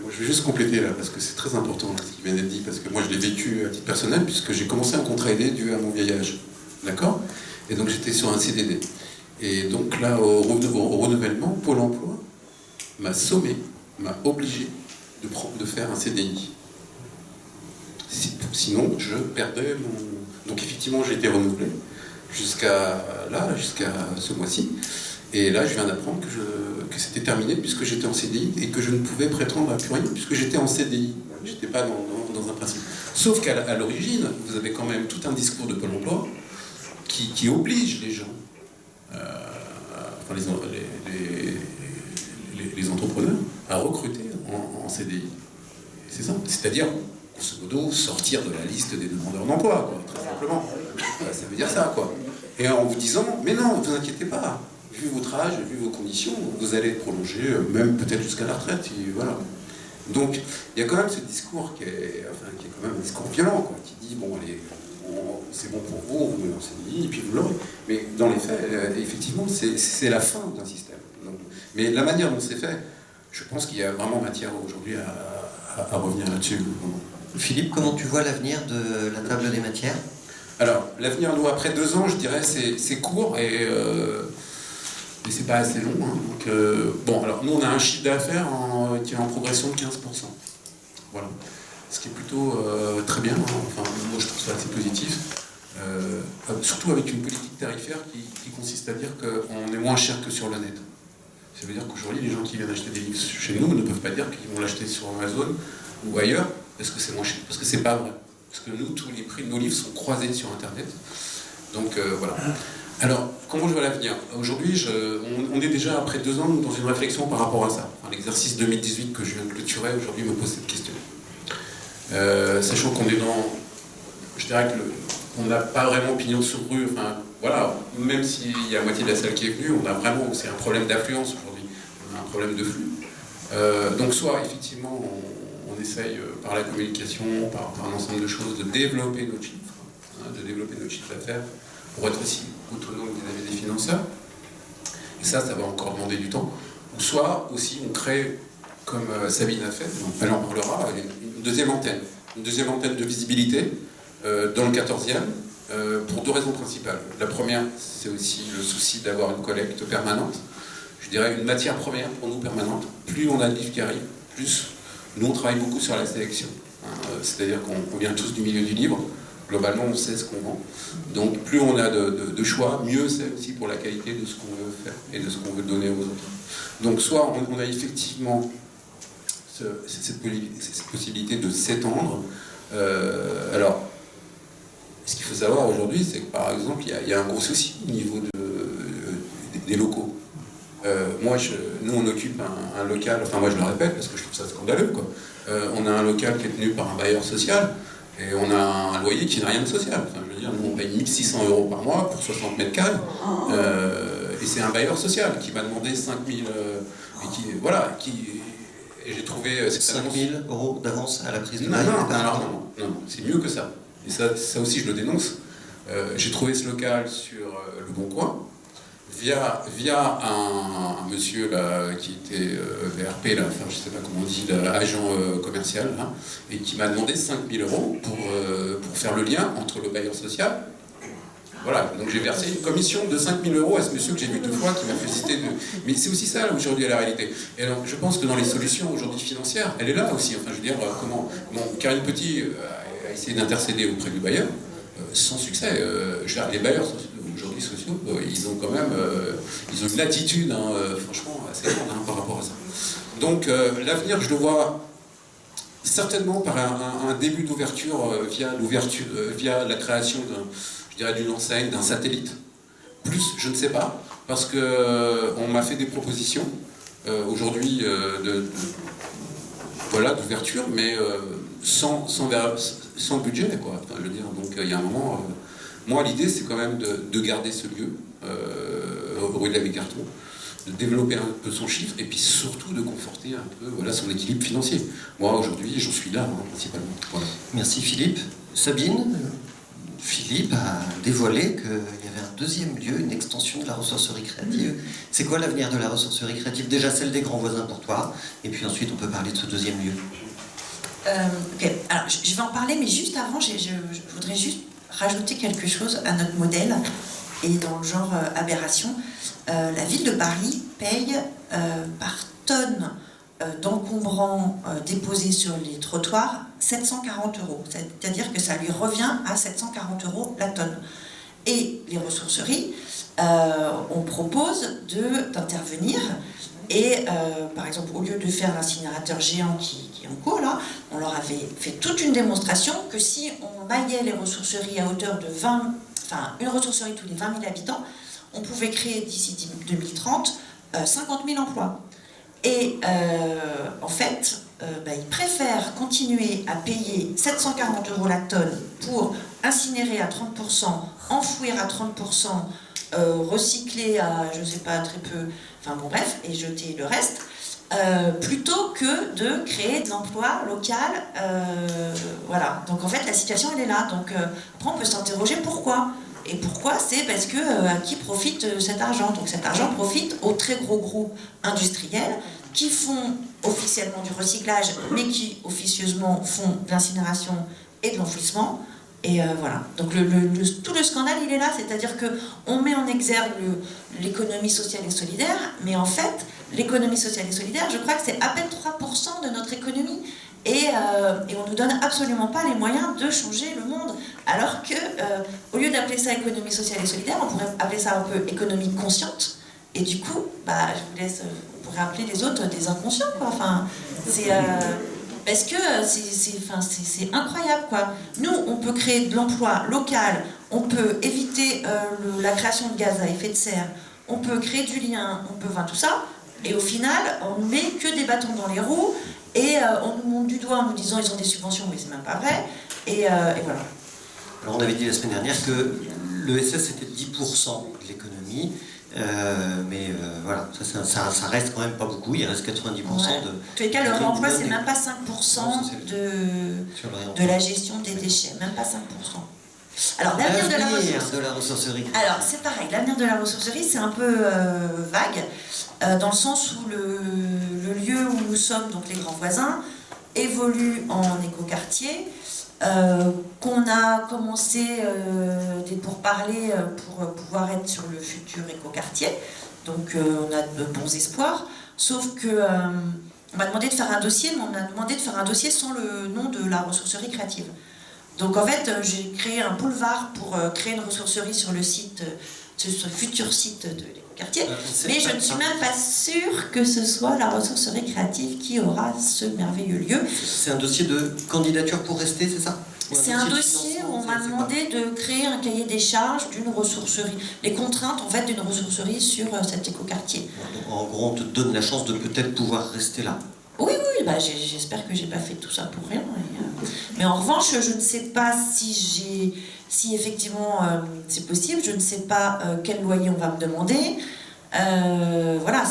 Moi, je vais juste compléter là, parce que c'est très important ce qui vient d'être dit, parce que moi je l'ai vécu à titre personnel, puisque j'ai commencé un contrat aidé dû à mon vieillage. D'accord ? Et donc j'étais sur un CDD. Et donc là, au renouvellement, Pôle emploi m'a sommé, m'a obligé de faire un CDI. Sinon, je perdais mon... Donc effectivement, j'ai été renouvelé jusqu'à ce mois-ci. Et là, je viens d'apprendre que c'était terminé puisque j'étais en CDI et que je ne pouvais prétendre à plus rien puisque j'étais en CDI. Je n'étais pas dans un principe. Sauf qu'à l'origine, vous avez quand même tout un discours de Pôle emploi qui oblige les gens, les entrepreneurs, à recruter en CDI. C'est ça. C'est-à-dire, grosso modo, sortir de la liste des demandeurs d'emploi, quoi, très simplement. Ça veut dire ça, quoi. Et en vous disant, mais non, ne vous inquiétez pas, vu votre âge, vu vos conditions, vous allez être prolongé, même peut-être jusqu'à la retraite, et voilà. Donc, il y a quand même ce discours qui est quand même un discours violent, quoi, qui dit, bon, allez, c'est bon pour vous, vous mettez en CDI, et puis vous l'aurez. Mais dans les faits, effectivement, c'est la fin d'un système. Donc, mais la manière dont c'est fait, je pense qu'il y a vraiment matière aujourd'hui à revenir là-dessus. Philippe, comment tu vois l'avenir de la table des matières ? Alors, l'avenir, nous, après 2 ans, je dirais, c'est court et c'est pas assez long. Hein. Donc, bon, alors, nous, on a un chiffre d'affaires qui est en progression de 15%. Voilà. Ce qui est plutôt très bien. Hein. Enfin, moi, je trouve ça assez positif. Surtout avec une politique tarifaire qui consiste à dire qu'on est moins cher que sur le net. Ça veut dire qu'aujourd'hui, les gens qui viennent acheter des livres chez nous ne peuvent pas dire qu'ils vont l'acheter sur Amazon ou ailleurs parce que c'est moins cher. Parce que c'est pas vrai. Parce que nous, tous les prix de nos livres sont croisés sur Internet. Donc voilà. Alors, comment je vois l'avenir ? Aujourd'hui, on est déjà, après 2 ans, dans une réflexion par rapport à ça. Enfin, l'exercice 2018 que je viens de clôturer, aujourd'hui, me pose cette question. Sachant qu'on est dans... Je dirais qu'on n'a pas vraiment pignon sur rue. Enfin, voilà, même s'il y a la moitié de la salle qui est venue, on a vraiment... C'est un problème d'affluence aujourd'hui. On a un problème de flux. Donc, soit, effectivement, on essaye, par la communication, par un ensemble de choses, de développer nos chiffres, hein, de développer notre chiffre d'affaires, pour être aussi autonome vis-à-vis des financeurs. Et ça va encore demander du temps. Ou soit aussi on crée, comme Sabine a fait, elle en parlera, une deuxième antenne de visibilité dans le 14e, pour 2 raisons principales. La première, c'est aussi le souci d'avoir une collecte permanente. Je dirais une matière première pour nous permanente. Plus on a de livres qui arrivent, plus nous on travaille beaucoup sur la sélection. Hein, c'est-à-dire qu'on vient tous du milieu du livre. Globalement, on sait ce qu'on vend. Donc, plus on a de choix, mieux c'est aussi pour la qualité de ce qu'on veut faire et de ce qu'on veut donner aux autres. Donc, soit on a effectivement cette possibilité de s'étendre. Alors, ce qu'il faut savoir aujourd'hui, c'est que par exemple, il y a un gros souci au niveau des locaux. Nous, on occupe un local, enfin moi je le répète parce que je trouve ça scandaleux, quoi. On a un local qui est tenu par un bailleur social. Et on a un loyer qui n'a rien de social. Enfin, je veux dire, nous on paye 1 600 € par mois pour 60 mètres carrés. Et c'est un bailleur social qui m'a demandé 5 000... et j'ai trouvé... 5 000 € d'avance à la prise de bail. Non, c'est mieux que ça. Et ça aussi je le dénonce. J'ai trouvé ce local sur Le Bon Coin, via un monsieur là, qui était VRP, là, enfin je sais pas comment on dit, agent commercial, là, et qui m'a demandé 5 000 € pour faire le lien entre le bailleur social. Voilà, donc j'ai versé une commission de 5 000 € à ce monsieur que j'ai vu 2 fois, qui m'a fait citer de... Mais c'est aussi ça, là, aujourd'hui, à la réalité. Et alors, je pense que dans les solutions, aujourd'hui, financières, elle est là aussi. Enfin, je veux dire, comment Karine Petit a essayé d'intercéder auprès du bailleur, sans succès. Je veux dire, les bailleurs aujourd'hui sociaux, ils ont quand même ils ont une latitude, franchement, assez grande par rapport à ça. Donc l'avenir, je le vois certainement par un début d'ouverture via la création d'une enseigne, d'un satellite. Plus, je ne sais pas, parce que on m'a fait des propositions aujourd'hui d'ouverture, mais sans budget, quoi. Enfin, je veux dire, donc il y a un moment, moi l'idée c'est quand même de garder ce lieu, rue de la Mécarton, de développer un peu son chiffre et puis surtout de conforter un peu son équilibre financier. Moi aujourd'hui j'en suis là principalement. Voilà. Merci Philippe. Sabine, Philippe a dévoilé qu'il y avait un deuxième lieu, une extension de la ressourcerie créative. C'est quoi l'avenir de la ressourcerie créative? Déjà celle des grands voisins pour toi, et puis ensuite on peut parler de ce deuxième lieu. Ok, alors je vais en parler, mais juste avant, je voudrais juste rajouter quelque chose à notre modèle, et dans le genre aberration. La ville de Paris paye par tonne d'encombrants déposés sur les trottoirs 740 €. C'est-à-dire que ça lui revient à 740 € la tonne. Et les ressourceries, on propose d'intervenir et par exemple, au lieu de faire l'incinérateur géant qui est en cours là, on leur avait fait toute une démonstration que si on maillait les ressourceries à hauteur de une ressourcerie tous les 20 000 habitants, on pouvait créer d'ici 2030 50 000 emplois. Et en fait, ils préfèrent continuer à payer 740 € la tonne pour incinérer à 30%, enfouir à 30%, recycler à, je sais pas, très peu, enfin bon bref, et jeter le reste, plutôt que de créer de l'emploi local. Voilà, donc en fait la situation elle est là. Donc après on peut s'interroger pourquoi. Et pourquoi? C'est parce que à qui profite cet argent? Donc cet argent profite aux très gros groupes industriels qui font officiellement du recyclage, mais qui officieusement font de l'incinération et de l'enfouissement. Et voilà. Donc tout le scandale il est là, c'est-à-dire qu'on met en exergue l'économie sociale et solidaire, mais en fait l'économie sociale et solidaire, je crois que c'est à peine 3% de notre économie. Et on ne nous donne absolument pas les moyens de changer le monde. Alors que, au lieu d'appeler ça économie sociale et solidaire, on pourrait appeler ça un peu économie consciente. Et du coup, je vous laisse, on pourrait appeler les autres des inconscients, quoi. Enfin, c'est parce que c'est incroyable, quoi. Nous, on peut créer de l'emploi local, on peut éviter la création de gaz à effet de serre, on peut créer du lien, on peut, tout ça. Et au final, on ne met que des bâtons dans les roues. Et on nous monte du doigt en nous disant ils ont des subventions, mais c'est même pas vrai. Et voilà. Alors on avait dit la semaine dernière que l'ESS c'était 10% de l'économie, mais voilà, ça reste quand même pas beaucoup, il reste 90% de... En tous les cas, le réemploi c'est même pas 5% de la gestion des déchets, même pas 5%. Alors l'avenir de la ressourcerie. Alors c'est pareil, l'avenir de la ressourcerie c'est un peu vague, dans le sens où le lieu où nous sommes, donc les grands voisins, évolue en écoquartier, qu'on a commencé des pourparlers pour pouvoir être sur le futur écoquartier, donc on a de bons espoirs, sauf que on m'a demandé de faire un dossier, mais on m'a demandé de faire un dossier sans le nom de la ressourcerie créative. Donc en fait, j'ai créé un boulevard pour créer une ressourcerie sur le futur site de l'écoquartier, mais je ne suis même pas sûre que ce soit la ressourcerie créative qui aura ce merveilleux lieu. C'est un dossier de candidature pour rester, c'est ça? C'est un dossier où on m'a demandé de créer un cahier des charges d'une ressourcerie, les contraintes en fait d'une ressourcerie sur cet écoquartier. En gros, on te donne la chance de peut-être pouvoir rester là. Oui, j'espère que j'ai pas fait tout ça pour rien. Mais en revanche, je ne sais pas si effectivement c'est possible, je ne sais pas quel loyer on va me demander. Voilà,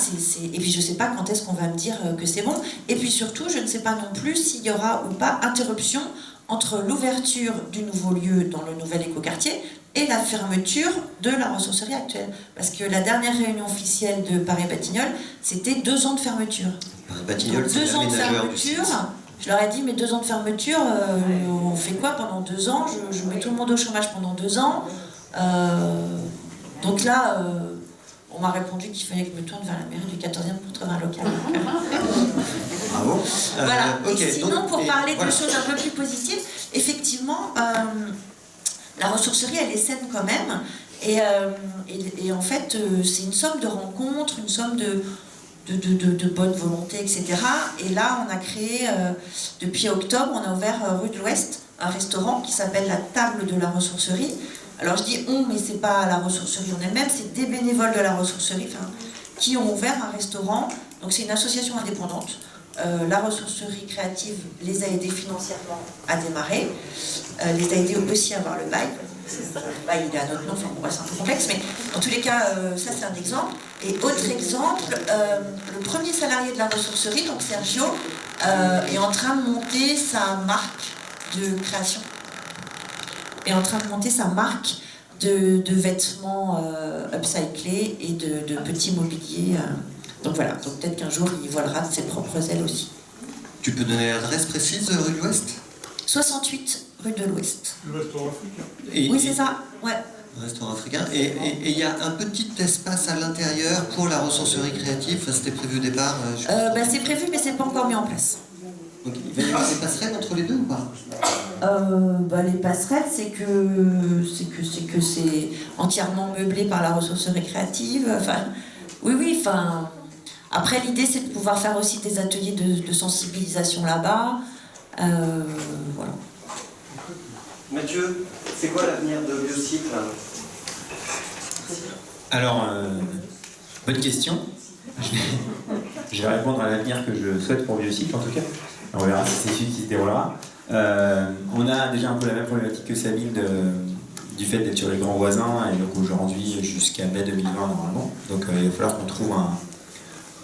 et puis je ne sais pas quand est-ce qu'on va me dire que c'est bon. Et puis surtout, je ne sais pas non plus s'il y aura ou pas interruption entre l'ouverture du nouveau lieu dans le nouvel écoquartier et la fermeture de la ressourcerie actuelle. Parce que la dernière réunion officielle de Paris-Batignolles, c'était 2 ans de fermeture. Paris-Batignolles, c'est 2 ans de l'aménageur du site. fermeture. Je leur ai dit, mais 2 ans de fermeture, on fait quoi pendant 2 ans? Je mets tout le monde au chômage pendant 2 ans. Donc là, on m'a répondu qu'il fallait que je me tourne vers la mairie du 14e pour trouver un local. Bravo. Voilà. Okay, et sinon, pour parler voilà. de choses un peu plus positives, effectivement, La ressourcerie, elle est saine quand même. Et en fait, c'est une somme de rencontres, une somme de bonne volonté, etc. Et là, on a créé, depuis octobre, on a ouvert rue de l'Ouest, un restaurant qui s'appelle la Table de la Ressourcerie. Alors je dis on, mais c'est pas la ressourcerie en elle-même, c'est des bénévoles de la ressourcerie qui ont ouvert un restaurant. Donc c'est une association indépendante. La ressourcerie créative les a aidés financièrement à démarrer, les a aidés aussi à avoir le bail. Le bail, il est à notre nom, enfin bon, c'est un peu complexe, mais dans tous les cas, ça c'est un exemple. Et autre exemple, le premier salarié de la ressourcerie, donc Sergio, est en train de monter sa marque de création, est en train de monter sa marque de vêtements upcyclés et de petits mobiliers. Donc voilà, donc peut-être qu'un jour il volera de ses propres ailes aussi. Tu peux donner l'adresse précise rue de l'Ouest? 68 rue de l'Ouest. Le restaurant africain. Oui, c'est ça, ouais. Restaurant africain. Et il y a un petit espace à l'intérieur pour la ressourcerie créative. Enfin, c'était prévu au départ. C'est prévu, mais c'est pas encore mis en place. Donc il va y avoir des passerelles entre les deux ou pas? Les passerelles, c'est que c'est entièrement meublé par la ressourcerie créative. Enfin, oui, enfin. Après, l'idée, c'est de pouvoir faire aussi des ateliers de sensibilisation là-bas. Voilà. Mathieu, c'est quoi l'avenir de Biocycle? Alors, bonne question. Je vais répondre à l'avenir que je souhaite pour Biocycle en tout cas. On verra si c'est celui qui se déroulera. On a déjà un peu la même problématique que Sabine du fait d'être sur les grands voisins, et donc aujourd'hui jusqu'à mai 2020 normalement. Donc il va falloir qu'on trouve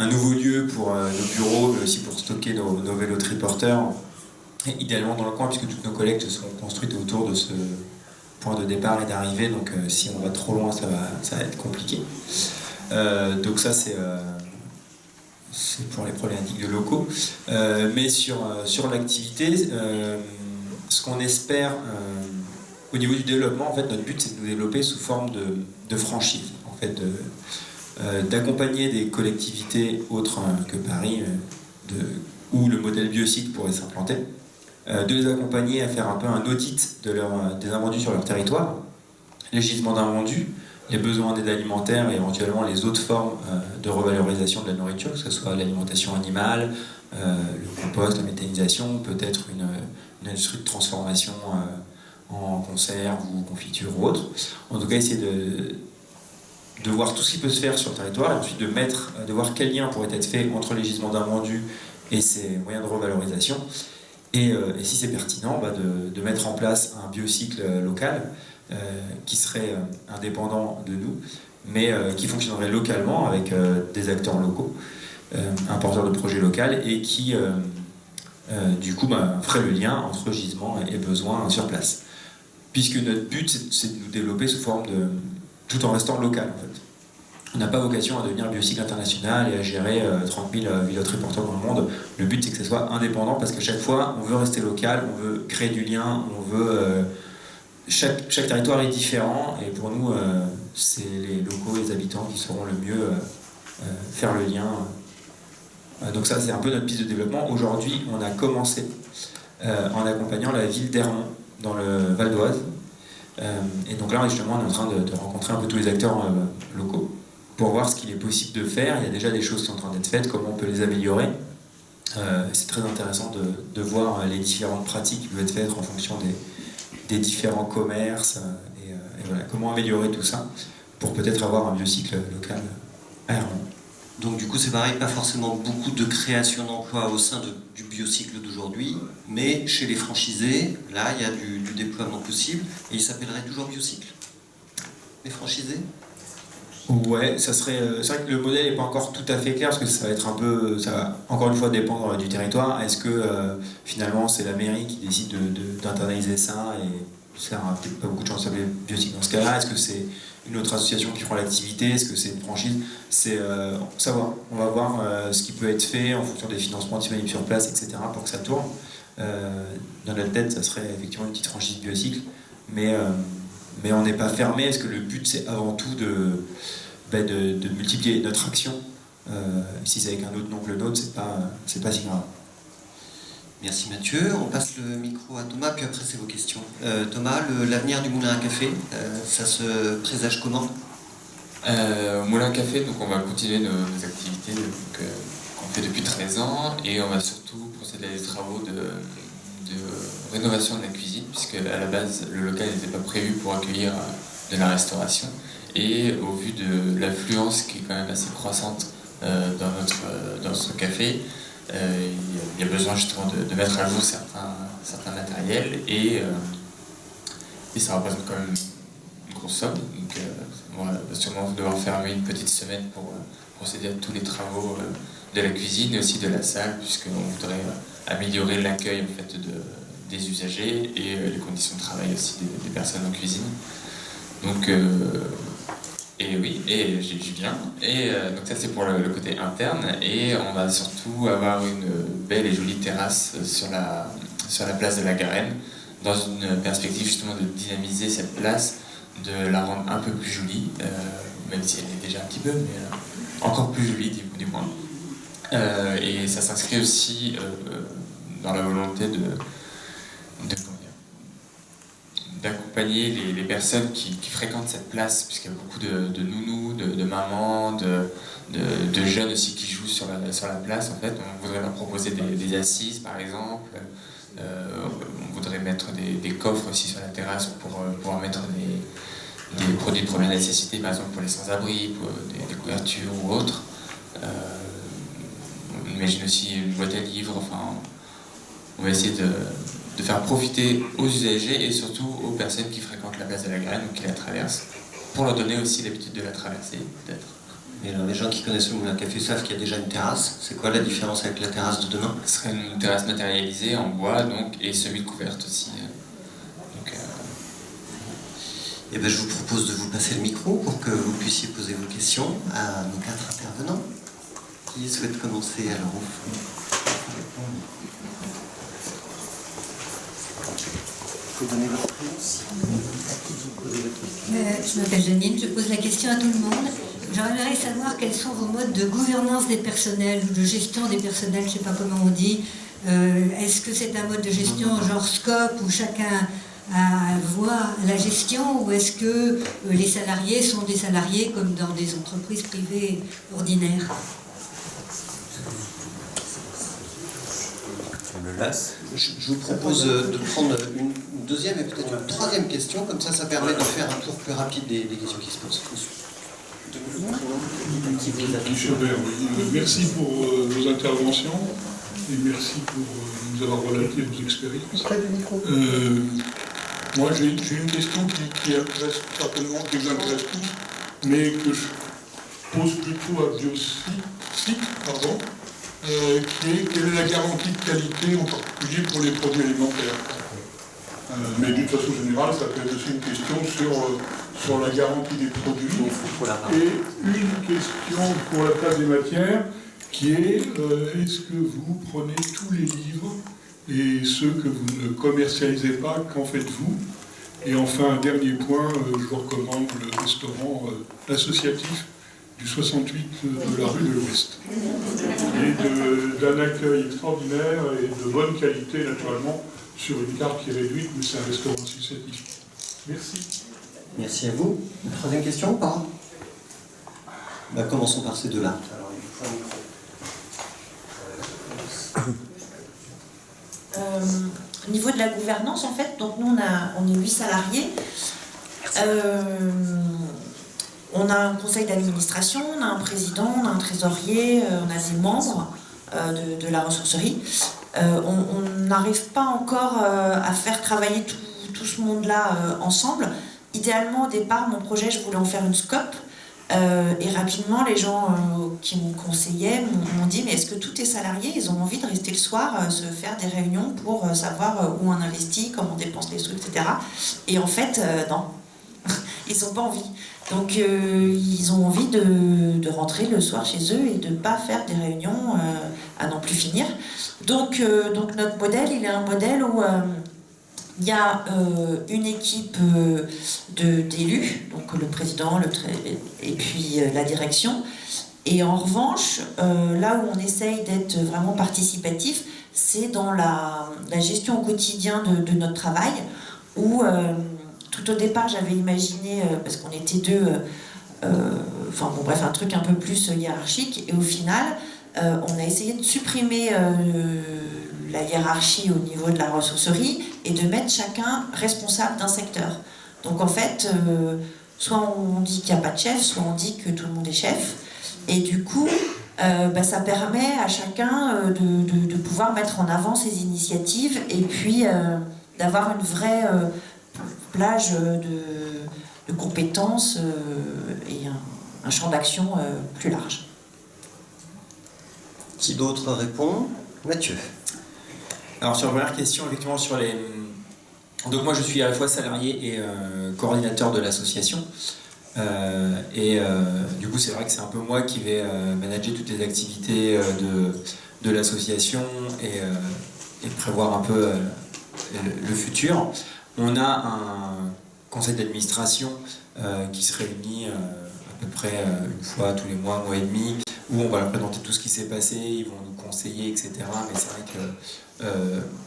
un nouveau lieu pour nos bureaux, mais aussi pour stocker nos vélos triporteurs, et idéalement dans le coin, puisque toutes nos collectes seront construites autour de ce point de départ et d'arrivée, donc si on va trop loin, ça va être compliqué. Donc ça c'est pour les problématiques de locaux. Mais sur l'activité, ce qu'on espère au niveau du développement, en fait, notre but c'est de nous développer sous forme de franchise, en fait, d'accompagner des collectivités autres que Paris, où le modèle Biocycle pourrait s'implanter, de les accompagner à faire un peu un audit des invendus sur leur territoire, les gisements d'invendus, les besoins d'aide alimentaire et éventuellement les autres formes de revalorisation de la nourriture, que ce soit l'alimentation animale, le compost, la méthanisation, peut-être une industrie de transformation en conserve ou confiture ou autre. En tout cas, essayer de voir tout ce qui peut se faire sur le territoire, et ensuite de voir quel lien pourrait être fait entre les gisements d'invendus et ces moyens de revalorisation, et si c'est pertinent, de mettre en place un biocycle local qui serait indépendant de nous, mais qui fonctionnerait localement avec des acteurs locaux, un porteur de projet local, et qui du coup ferait le lien entre gisement et besoins sur place. Puisque notre but c'est de nous développer sous forme tout en restant local en fait. On n'a pas vocation à devenir Biocycle international et à gérer 30 000 vélos triporteurs dans le monde. Le but c'est que ça soit indépendant, parce qu'à chaque fois on veut rester local, on veut créer du lien, on veut... Chaque territoire est différent, et pour nous c'est les locaux, les habitants qui sauront le mieux faire le lien. Donc ça c'est un peu notre piste de développement. Aujourd'hui on a commencé en accompagnant la ville d'Ermont dans le Val d'Oise. Et donc là justement on est en train de rencontrer un peu tous les acteurs locaux pour voir ce qu'il est possible de faire. Il y a déjà des choses qui sont en train d'être faites, comment on peut les améliorer. C'est très intéressant de voir les différentes pratiques qui peuvent être faites en fonction des différents commerces, et voilà, comment améliorer tout ça pour peut-être avoir un biocycle local à Ermont. Donc du coup c'est pareil, pas forcément beaucoup de création d'emplois au sein du biocycle d'aujourd'hui, mais chez les franchisés, là il y a du déploiement possible, et il s'appellerait toujours biocycle, les franchisés? Ouais, ça serait. C'est vrai que le modèle n'est pas encore tout à fait clair, parce que ça va être un peu. Ça va encore une fois dépendre du territoire. Est-ce que finalement c'est la mairie qui décide d'internaliser ça, et ça n'a peut-être pas beaucoup de chance de s'appeler biocycle dans ce cas-là? Est-ce que c'est une autre association qui prend l'activité? Est-ce que c'est une franchise? C'est savoir. On va voir ce qui peut être fait en fonction des financements disponibles sur place, etc., pour que ça tourne. Dans notre tête, ça serait effectivement une petite franchise biocycle, mais on n'est pas fermé. Est-ce que le but c'est avant tout de multiplier notre action? Si c'est avec un autre nom que le nôtre, c'est pas si grave. Merci Mathieu. On passe le micro à Thomas, puis après c'est vos questions. Thomas, l'avenir du Moulin à Café, ça se présage comment? Au Moulin à Café, donc on va continuer nos activités qu'on fait depuis 13 ans et on va surtout procéder à des travaux de rénovation de la cuisine, puisque à la base le local n'était pas prévu pour accueillir de la restauration. Et au vu de l'affluence qui est quand même assez croissante dans notre café, il y a besoin justement de mettre à jour certains matériels et ça représente quand même une grosse somme. Donc on va sûrement devoir fermer une petite semaine pour procéder à tous les travaux de la cuisine et aussi de la salle, puisqu'on voudrait améliorer l'accueil en fait, des usagers et les conditions de travail aussi des personnes en cuisine. Donc et oui, et j'y viens. Et donc ça c'est pour le côté interne. Et on va surtout avoir une belle et jolie terrasse sur la place de la Garenne, dans une perspective justement de dynamiser cette place, de la rendre un peu plus jolie, même si elle est déjà un petit peu, mais encore plus jolie du moins. Et ça s'inscrit aussi dans la volonté d'accompagner les personnes qui fréquentent cette place, puisqu'il y a beaucoup de nounous, de mamans, de jeunes aussi qui jouent sur la place. En fait, on voudrait leur proposer des assises par exemple. On voudrait mettre des coffres aussi sur la terrasse pour pouvoir mettre des produits de première nécessité, par exemple pour les sans-abri, pour des couvertures ou autres. On imagine aussi une boîte à livres. Enfin, on va essayer de faire profiter aux usagers et surtout aux personnes qui fréquentent la place de la Garenne ou qui la traversent, pour leur donner aussi l'habitude de la traverser, peut-être. Et alors, les gens qui connaissent le Moulin à Café savent qu'il y a déjà une terrasse. C'est quoi la différence avec la terrasse de demain? Ce serait une terrasse matérialisée en bois donc, et semi-couverte aussi. Donc, Eh bien, je vous propose de vous passer le micro pour que vous puissiez poser vos questions à nos 4 intervenants. Qui souhaite commencer alors au fond? Vous pouvez donner votre prénom. Je m'appelle Janine, je pose la question à tout le monde. J'aimerais savoir quels sont vos modes de gouvernance des personnels, ou de gestion des personnels, je ne sais pas comment on dit. Est-ce que c'est un mode de gestion genre scope où chacun voit la gestion, ou est-ce que les salariés sont des salariés comme dans des entreprises privées ordinaires? Je vous propose de prendre une deuxième et peut-être une troisième question, comme ça permet de faire un tour plus rapide des questions qui se posent. Michel Bert, merci pour vos interventions et merci pour nous avoir relaté vos expériences. Moi j'ai une question qui intéresse certainement, qui vous intéresse tous, mais que je pose plutôt à Biosite, pardon. Quelle est la garantie de qualité, en particulier pour les produits alimentaires. Mais d'une façon générale, ça peut être aussi une question sur la garantie des produits. Et une question pour la place des matières, qui est est-ce que vous prenez tous les livres et ceux que vous ne commercialisez pas, qu'en faites-vous? Et enfin, un dernier point, je vous recommande le restaurant associatif du 68 de la rue de l'Ouest. Et d'un accueil extraordinaire et de bonne qualité, naturellement, sur une carte qui est réduite, mais c'est un restaurant associatif. Merci. Merci à vous. Une troisième question ou pas? Commençons par ces deux-là. Au niveau de la gouvernance, en fait, donc nous on est 8 salariés. On a un conseil d'administration, on a un président, on a un trésorier, on a des membres de la ressourcerie. On n'arrive pas encore à faire travailler tout ce monde-là ensemble. Idéalement, au départ, mon projet, je voulais en faire une scope. Et rapidement, les gens qui me conseillaient m'ont dit « Mais est-ce que tous tes salariés, ils ont envie de rester le soir, se faire des réunions pour savoir où on investit, comment on dépense les sous, etc. » Et en fait, non. Ils n'ont pas envie. Donc ils ont envie de rentrer le soir chez eux et de ne pas faire des réunions à n'en plus finir. Donc notre modèle, il est un modèle où il y a une équipe d'élus, donc le président, et puis la direction. Et en revanche, là où on essaye d'être vraiment participatif, c'est dans la gestion au quotidien de notre travail, où tout au départ j'avais imaginé, parce qu'on était deux, enfin bon bref, un truc un peu plus hiérarchique, et au final on a essayé de supprimer la hiérarchie au niveau de la ressourcerie et de mettre chacun responsable d'un secteur. Donc en fait, soit on dit qu'il n'y a pas de chef, soit on dit que tout le monde est chef, et du coup ça permet à chacun de pouvoir mettre en avant ses initiatives et puis d'avoir une vraie plage de compétences et un champ d'action plus large. Qui d'autre répond? Mathieu. Alors sur la première question, effectivement sur les... Donc moi je suis à la fois salarié et coordinateur de l'association. Du coup c'est vrai que c'est un peu moi qui vais manager toutes les activités de l'association et prévoir un peu le futur. On a un conseil d'administration qui se réunit à peu près une fois tous les mois, mois et demi, où on va leur présenter tout ce qui s'est passé, ils vont nous conseiller, etc. Mais c'est vrai que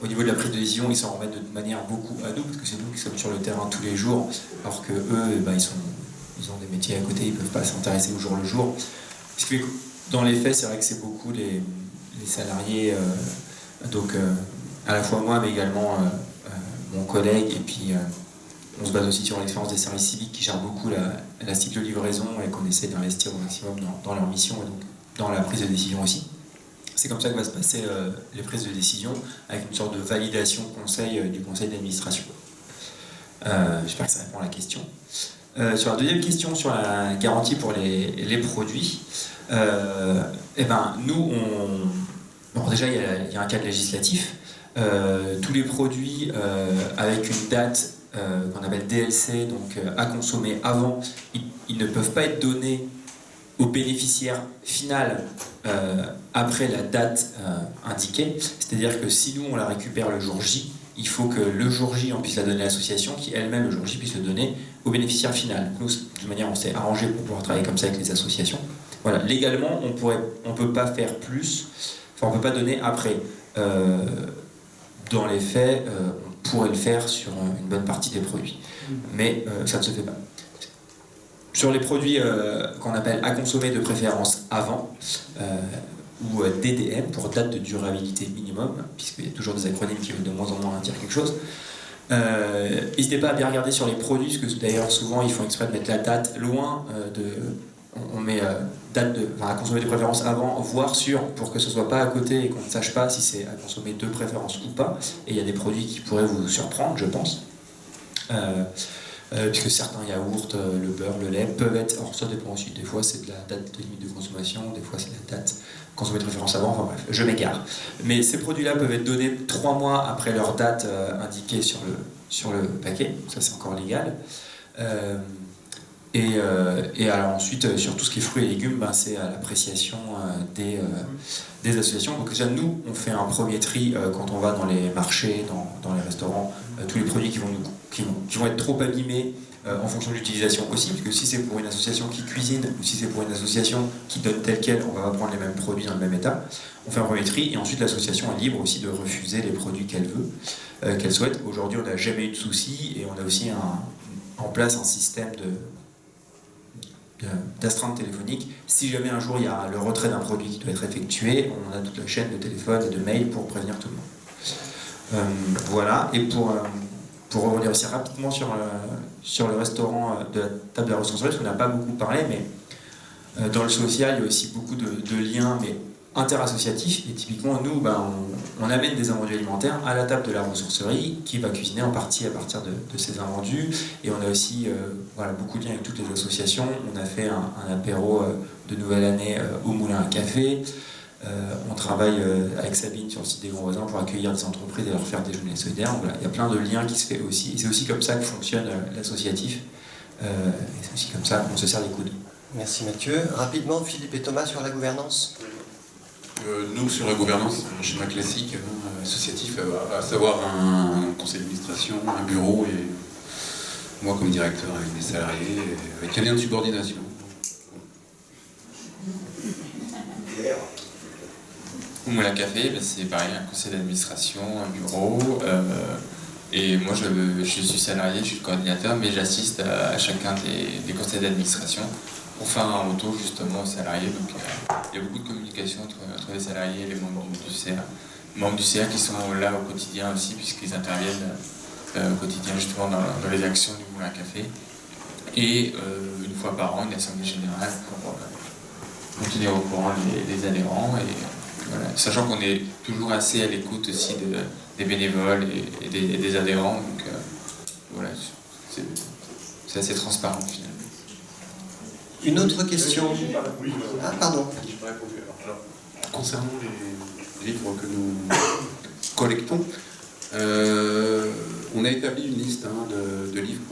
au niveau de la prise de décision, ils s'en remettent de manière beaucoup à nous, parce que c'est nous qui sommes sur le terrain tous les jours, alors que eux, ils ont des métiers à côté, ils ne peuvent pas s'intéresser au jour le jour. Ce qui fait que dans les faits, c'est vrai que c'est beaucoup les salariés, donc à la fois moi, mais également mon collègue, et puis on se base aussi sur l'expérience des services civiques qui gèrent beaucoup la cycle de livraison et qu'on essaie d'investir au maximum dans leur mission et donc dans la prise de décision aussi. C'est comme ça que va se passer les prises de décision, avec une sorte de validation conseil du conseil d'administration. J'espère que ça répond à la question. Sur la deuxième question, sur la garantie pour les produits, nous, bon, déjà il y a un cadre législatif. Tous les produits avec une date qu'on appelle DLC, donc à consommer avant, ils ne peuvent pas être donnés au bénéficiaire final après la date indiquée. C'est-à-dire que si nous on la récupère le jour J, il faut que le jour J on puisse la donner à l'association, qui elle-même le jour J puisse le donner au bénéficiaire final. Nous, de toute manière, on s'est arrangé pour pouvoir travailler comme ça avec les associations. Voilà, légalement, on peut pas faire plus, enfin on peut pas donner après. Dans les faits, on pourrait le faire sur une bonne partie des produits, mais ça ne se fait pas. Sur les produits qu'on appelle à consommer de préférence avant, ou DDM pour date de durabilité minimum, puisqu'il y a toujours des acronymes qui veulent de moins en moins dire quelque chose. N'hésitez pas à bien regarder sur les produits, parce que d'ailleurs souvent ils font exprès de mettre la date loin on met date à consommer de préférence avant, voire sur, pour que ce soit pas à côté et qu'on ne sache pas si c'est à consommer de préférence ou pas. Et il y a des produits qui pourraient vous surprendre, je pense. Puisque certains yaourts, le beurre, le lait peuvent être, alors ça dépend aussi, des fois c'est de la date de limite de consommation, des fois c'est la date consommée de préférence avant, enfin bref, je m'égare. Mais ces produits-là peuvent être donnés 3 mois après leur date indiquée sur le paquet, ça c'est encore légal. Et alors ensuite, sur tout ce qui est fruits et légumes, c'est à l'appréciation des associations. Donc déjà, nous, on fait un premier tri quand on va dans les marchés, dans les restaurants, tous les produits qui vont être trop abîmés en fonction de l'utilisation aussi, parce que si c'est pour une association qui cuisine, ou si c'est pour une association qui donne tel quel, on va pas prendre les mêmes produits dans le même état. On fait un premier tri, et ensuite l'association est libre aussi de refuser les produits qu'elle veut, qu'elle souhaite. Aujourd'hui, on n'a jamais eu de soucis, et on a aussi en place un système d'astreinte téléphonique. Si jamais un jour il y a le retrait d'un produit qui doit être effectué, on a toute la chaîne de téléphone et de mail pour prévenir tout le monde. Voilà, et pour revenir aussi rapidement sur le restaurant de la table de la ressourcerie, parce qu'on n'a pas beaucoup parlé, mais dans le social, il y a aussi beaucoup de liens mais interassociatifs, et typiquement nous, on amène des invendus alimentaires à la table de la ressourcerie qui va cuisiner en partie à partir de ces invendus, et on a aussi beaucoup de liens avec toutes les associations. On a fait un apéro de nouvelle année au Moulin à Café. On travaille avec Sabine sur le site des Grands Voisins pour accueillir des entreprises et leur faire déjeuner solidaire. Donc, voilà, il y a plein de liens qui se fait aussi, et c'est aussi comme ça que fonctionne l'associatif, et c'est aussi comme ça qu'on se serre les coudes. Merci Mathieu. Rapidement, Philippe et Thomas sur la gouvernance. Nous, sur la gouvernance, un schéma classique associatif, à savoir un conseil d'administration, un bureau, et moi comme directeur avec des salariés, avec un lien de subordination. Au Moulin Café, ben, c'est pareil, un conseil d'administration, un bureau. Et moi, je suis salarié, je suis le coordinateur, mais j'assiste à chacun des conseils d'administration pour faire un retour justement aux salariés. Donc, il y a beaucoup de communication entre les salariés et les membres du CA. Les membres du CA qui sont là au quotidien aussi, puisqu'ils interviennent au quotidien justement dans les actions du Moulin Café. Et une fois par an, une assemblée générale pour tenir au courant les adhérents. Et, voilà. Sachant qu'on est toujours assez à l'écoute aussi des bénévoles et des adhérents. Donc voilà, c'est assez transparent finalement. Une autre question. Ah, pardon. Concernant les livres que nous collectons, on a établi une liste de livres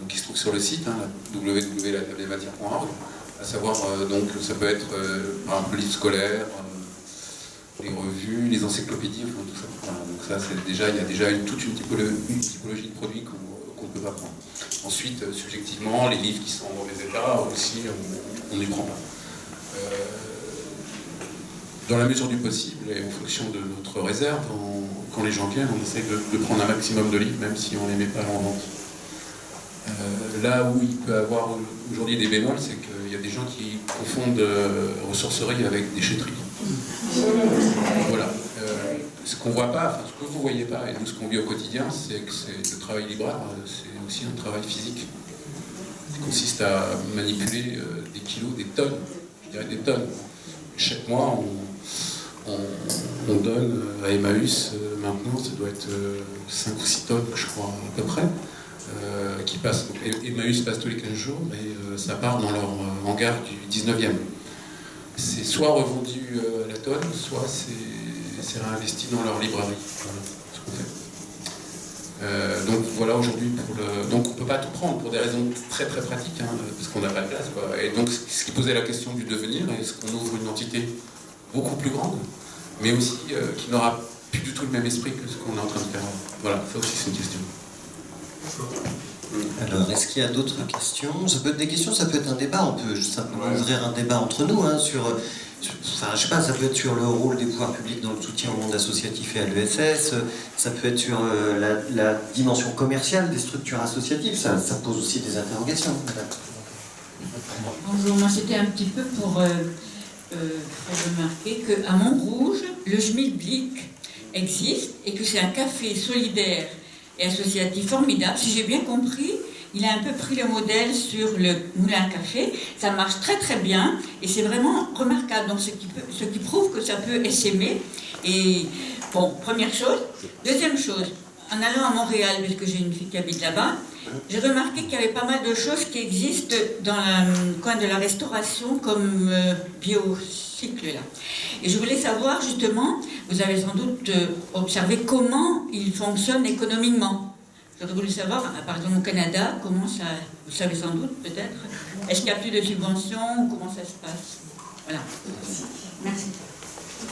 qui se trouvent sur le site, www.latablesmatières.org, à savoir, donc ça peut être par exemple livres scolaires, les revues, les encyclopédies, enfin, tout ça. Voilà, donc ça, il y a déjà toute une typologie de produits qu'on ne peut pas prendre. Ensuite, subjectivement, les livres qui sont en mauvais état, aussi, on ne les prend pas. Dans la mesure du possible, et en fonction de notre réserve, quand les gens viennent, on essaie de prendre un maximum de livres, même si on ne les met pas en vente. Là où il peut y avoir aujourd'hui des bémols, c'est qu'il y a des gens qui confondent ressourcerie avec déchetterie. Voilà. Ce qu'on voit pas, enfin, ce que vous ne voyez pas, et nous ce qu'on vit au quotidien, c'est que le travail libraire, c'est aussi un travail physique, qui consiste à manipuler des kilos, des tonnes, je dirais des tonnes. Chaque mois, on donne à Emmaüs, maintenant, ça doit être 5 ou 6 tonnes, je crois, à peu près, qui passent. Emmaüs passe tous les 15 jours, et ça part dans leur hangar du 19e. C'est soit revendu à la tonne, soit c'est réinvesti dans leur librairie. Voilà ce qu'on fait. Donc voilà aujourd'hui donc on ne peut pas tout prendre pour des raisons très très pratiques, hein, parce qu'on n'a pas de place, quoi. Et donc ce qui posait la question du devenir, est-ce qu'on ouvre une entité beaucoup plus grande, mais aussi qui n'aura plus du tout le même esprit que ce qu'on est en train de faire. Voilà, ça aussi c'est une question. Alors, est-ce qu'il y a d'autres questions? Ça peut être des questions, ça peut être un débat. On peut simplement ouvrir un débat entre nous enfin, je sais pas, ça peut être sur le rôle des pouvoirs publics dans le soutien au monde associatif et à l'ESS, ça peut être sur la dimension commerciale des structures associatives, ça pose aussi des interrogations. Bonjour, moi c'était un petit peu pour faire remarquer qu'à Montrouge, le Schmilblick existe et que c'est un café solidaire et associatif formidable. Si j'ai bien compris, il a un peu pris le modèle sur le Moulin Café. Ça marche très très bien et c'est vraiment remarquable. Donc ce qui prouve que ça peut essaimer. Et bon, première chose. Deuxième chose, en allant à Montréal, puisque j'ai une fille qui habite là-bas, j'ai remarqué qu'il y avait pas mal de choses qui existent dans le coin de la restauration comme Biocycle là. Et je voulais savoir justement, vous avez sans doute observé comment il fonctionne économiquement. J'aurais voulu savoir, par exemple au Canada, comment ça, vous savez sans doute peut-être, est-ce qu'il n'y a plus de subventions, comment ça se passe? Voilà. Merci.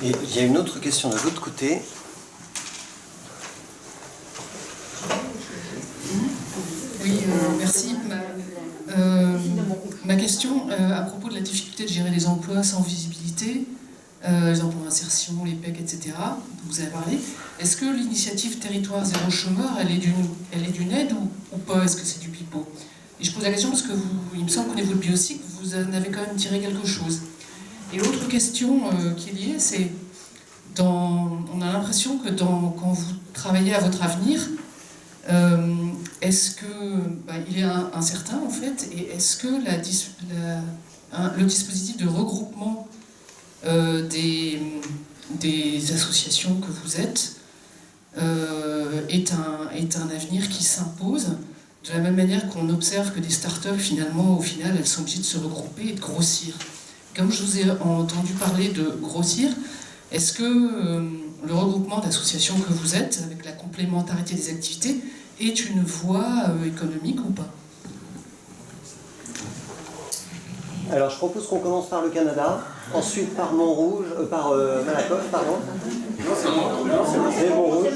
Et il y a une autre question de l'autre côté. Oui, merci. Ma question, à propos de la difficulté de gérer les emplois sans visibilité, les emplois d'insertion, les PEC, etc., dont vous avez parlé, est-ce que l'initiative Territoire Zéro Chômeur, elle est d'une aide ou pas? Est-ce que c'est du pipeau? Et je pose la question parce que il me semble qu'au niveau de Biocycle, vous en avez quand même tiré quelque chose. Et l'autre question qui est liée, c'est, on a l'impression que quand vous travaillez à votre avenir, est-ce que il est incertain en fait, et est-ce que le dispositif de regroupement des associations que vous êtes est un avenir qui s'impose, de la même manière qu'on observe que des startups finalement au final elles sont obligées de se regrouper et de grossir. Comme je vous ai entendu parler de grossir, est-ce que le regroupement d'associations que vous êtes, avec la complémentarité des activités, est une voie économique ou pas? Alors je propose qu'on commence par le Canada, ensuite par Montrouge, par Malakoff, pardon. Non, c'est Montrouge.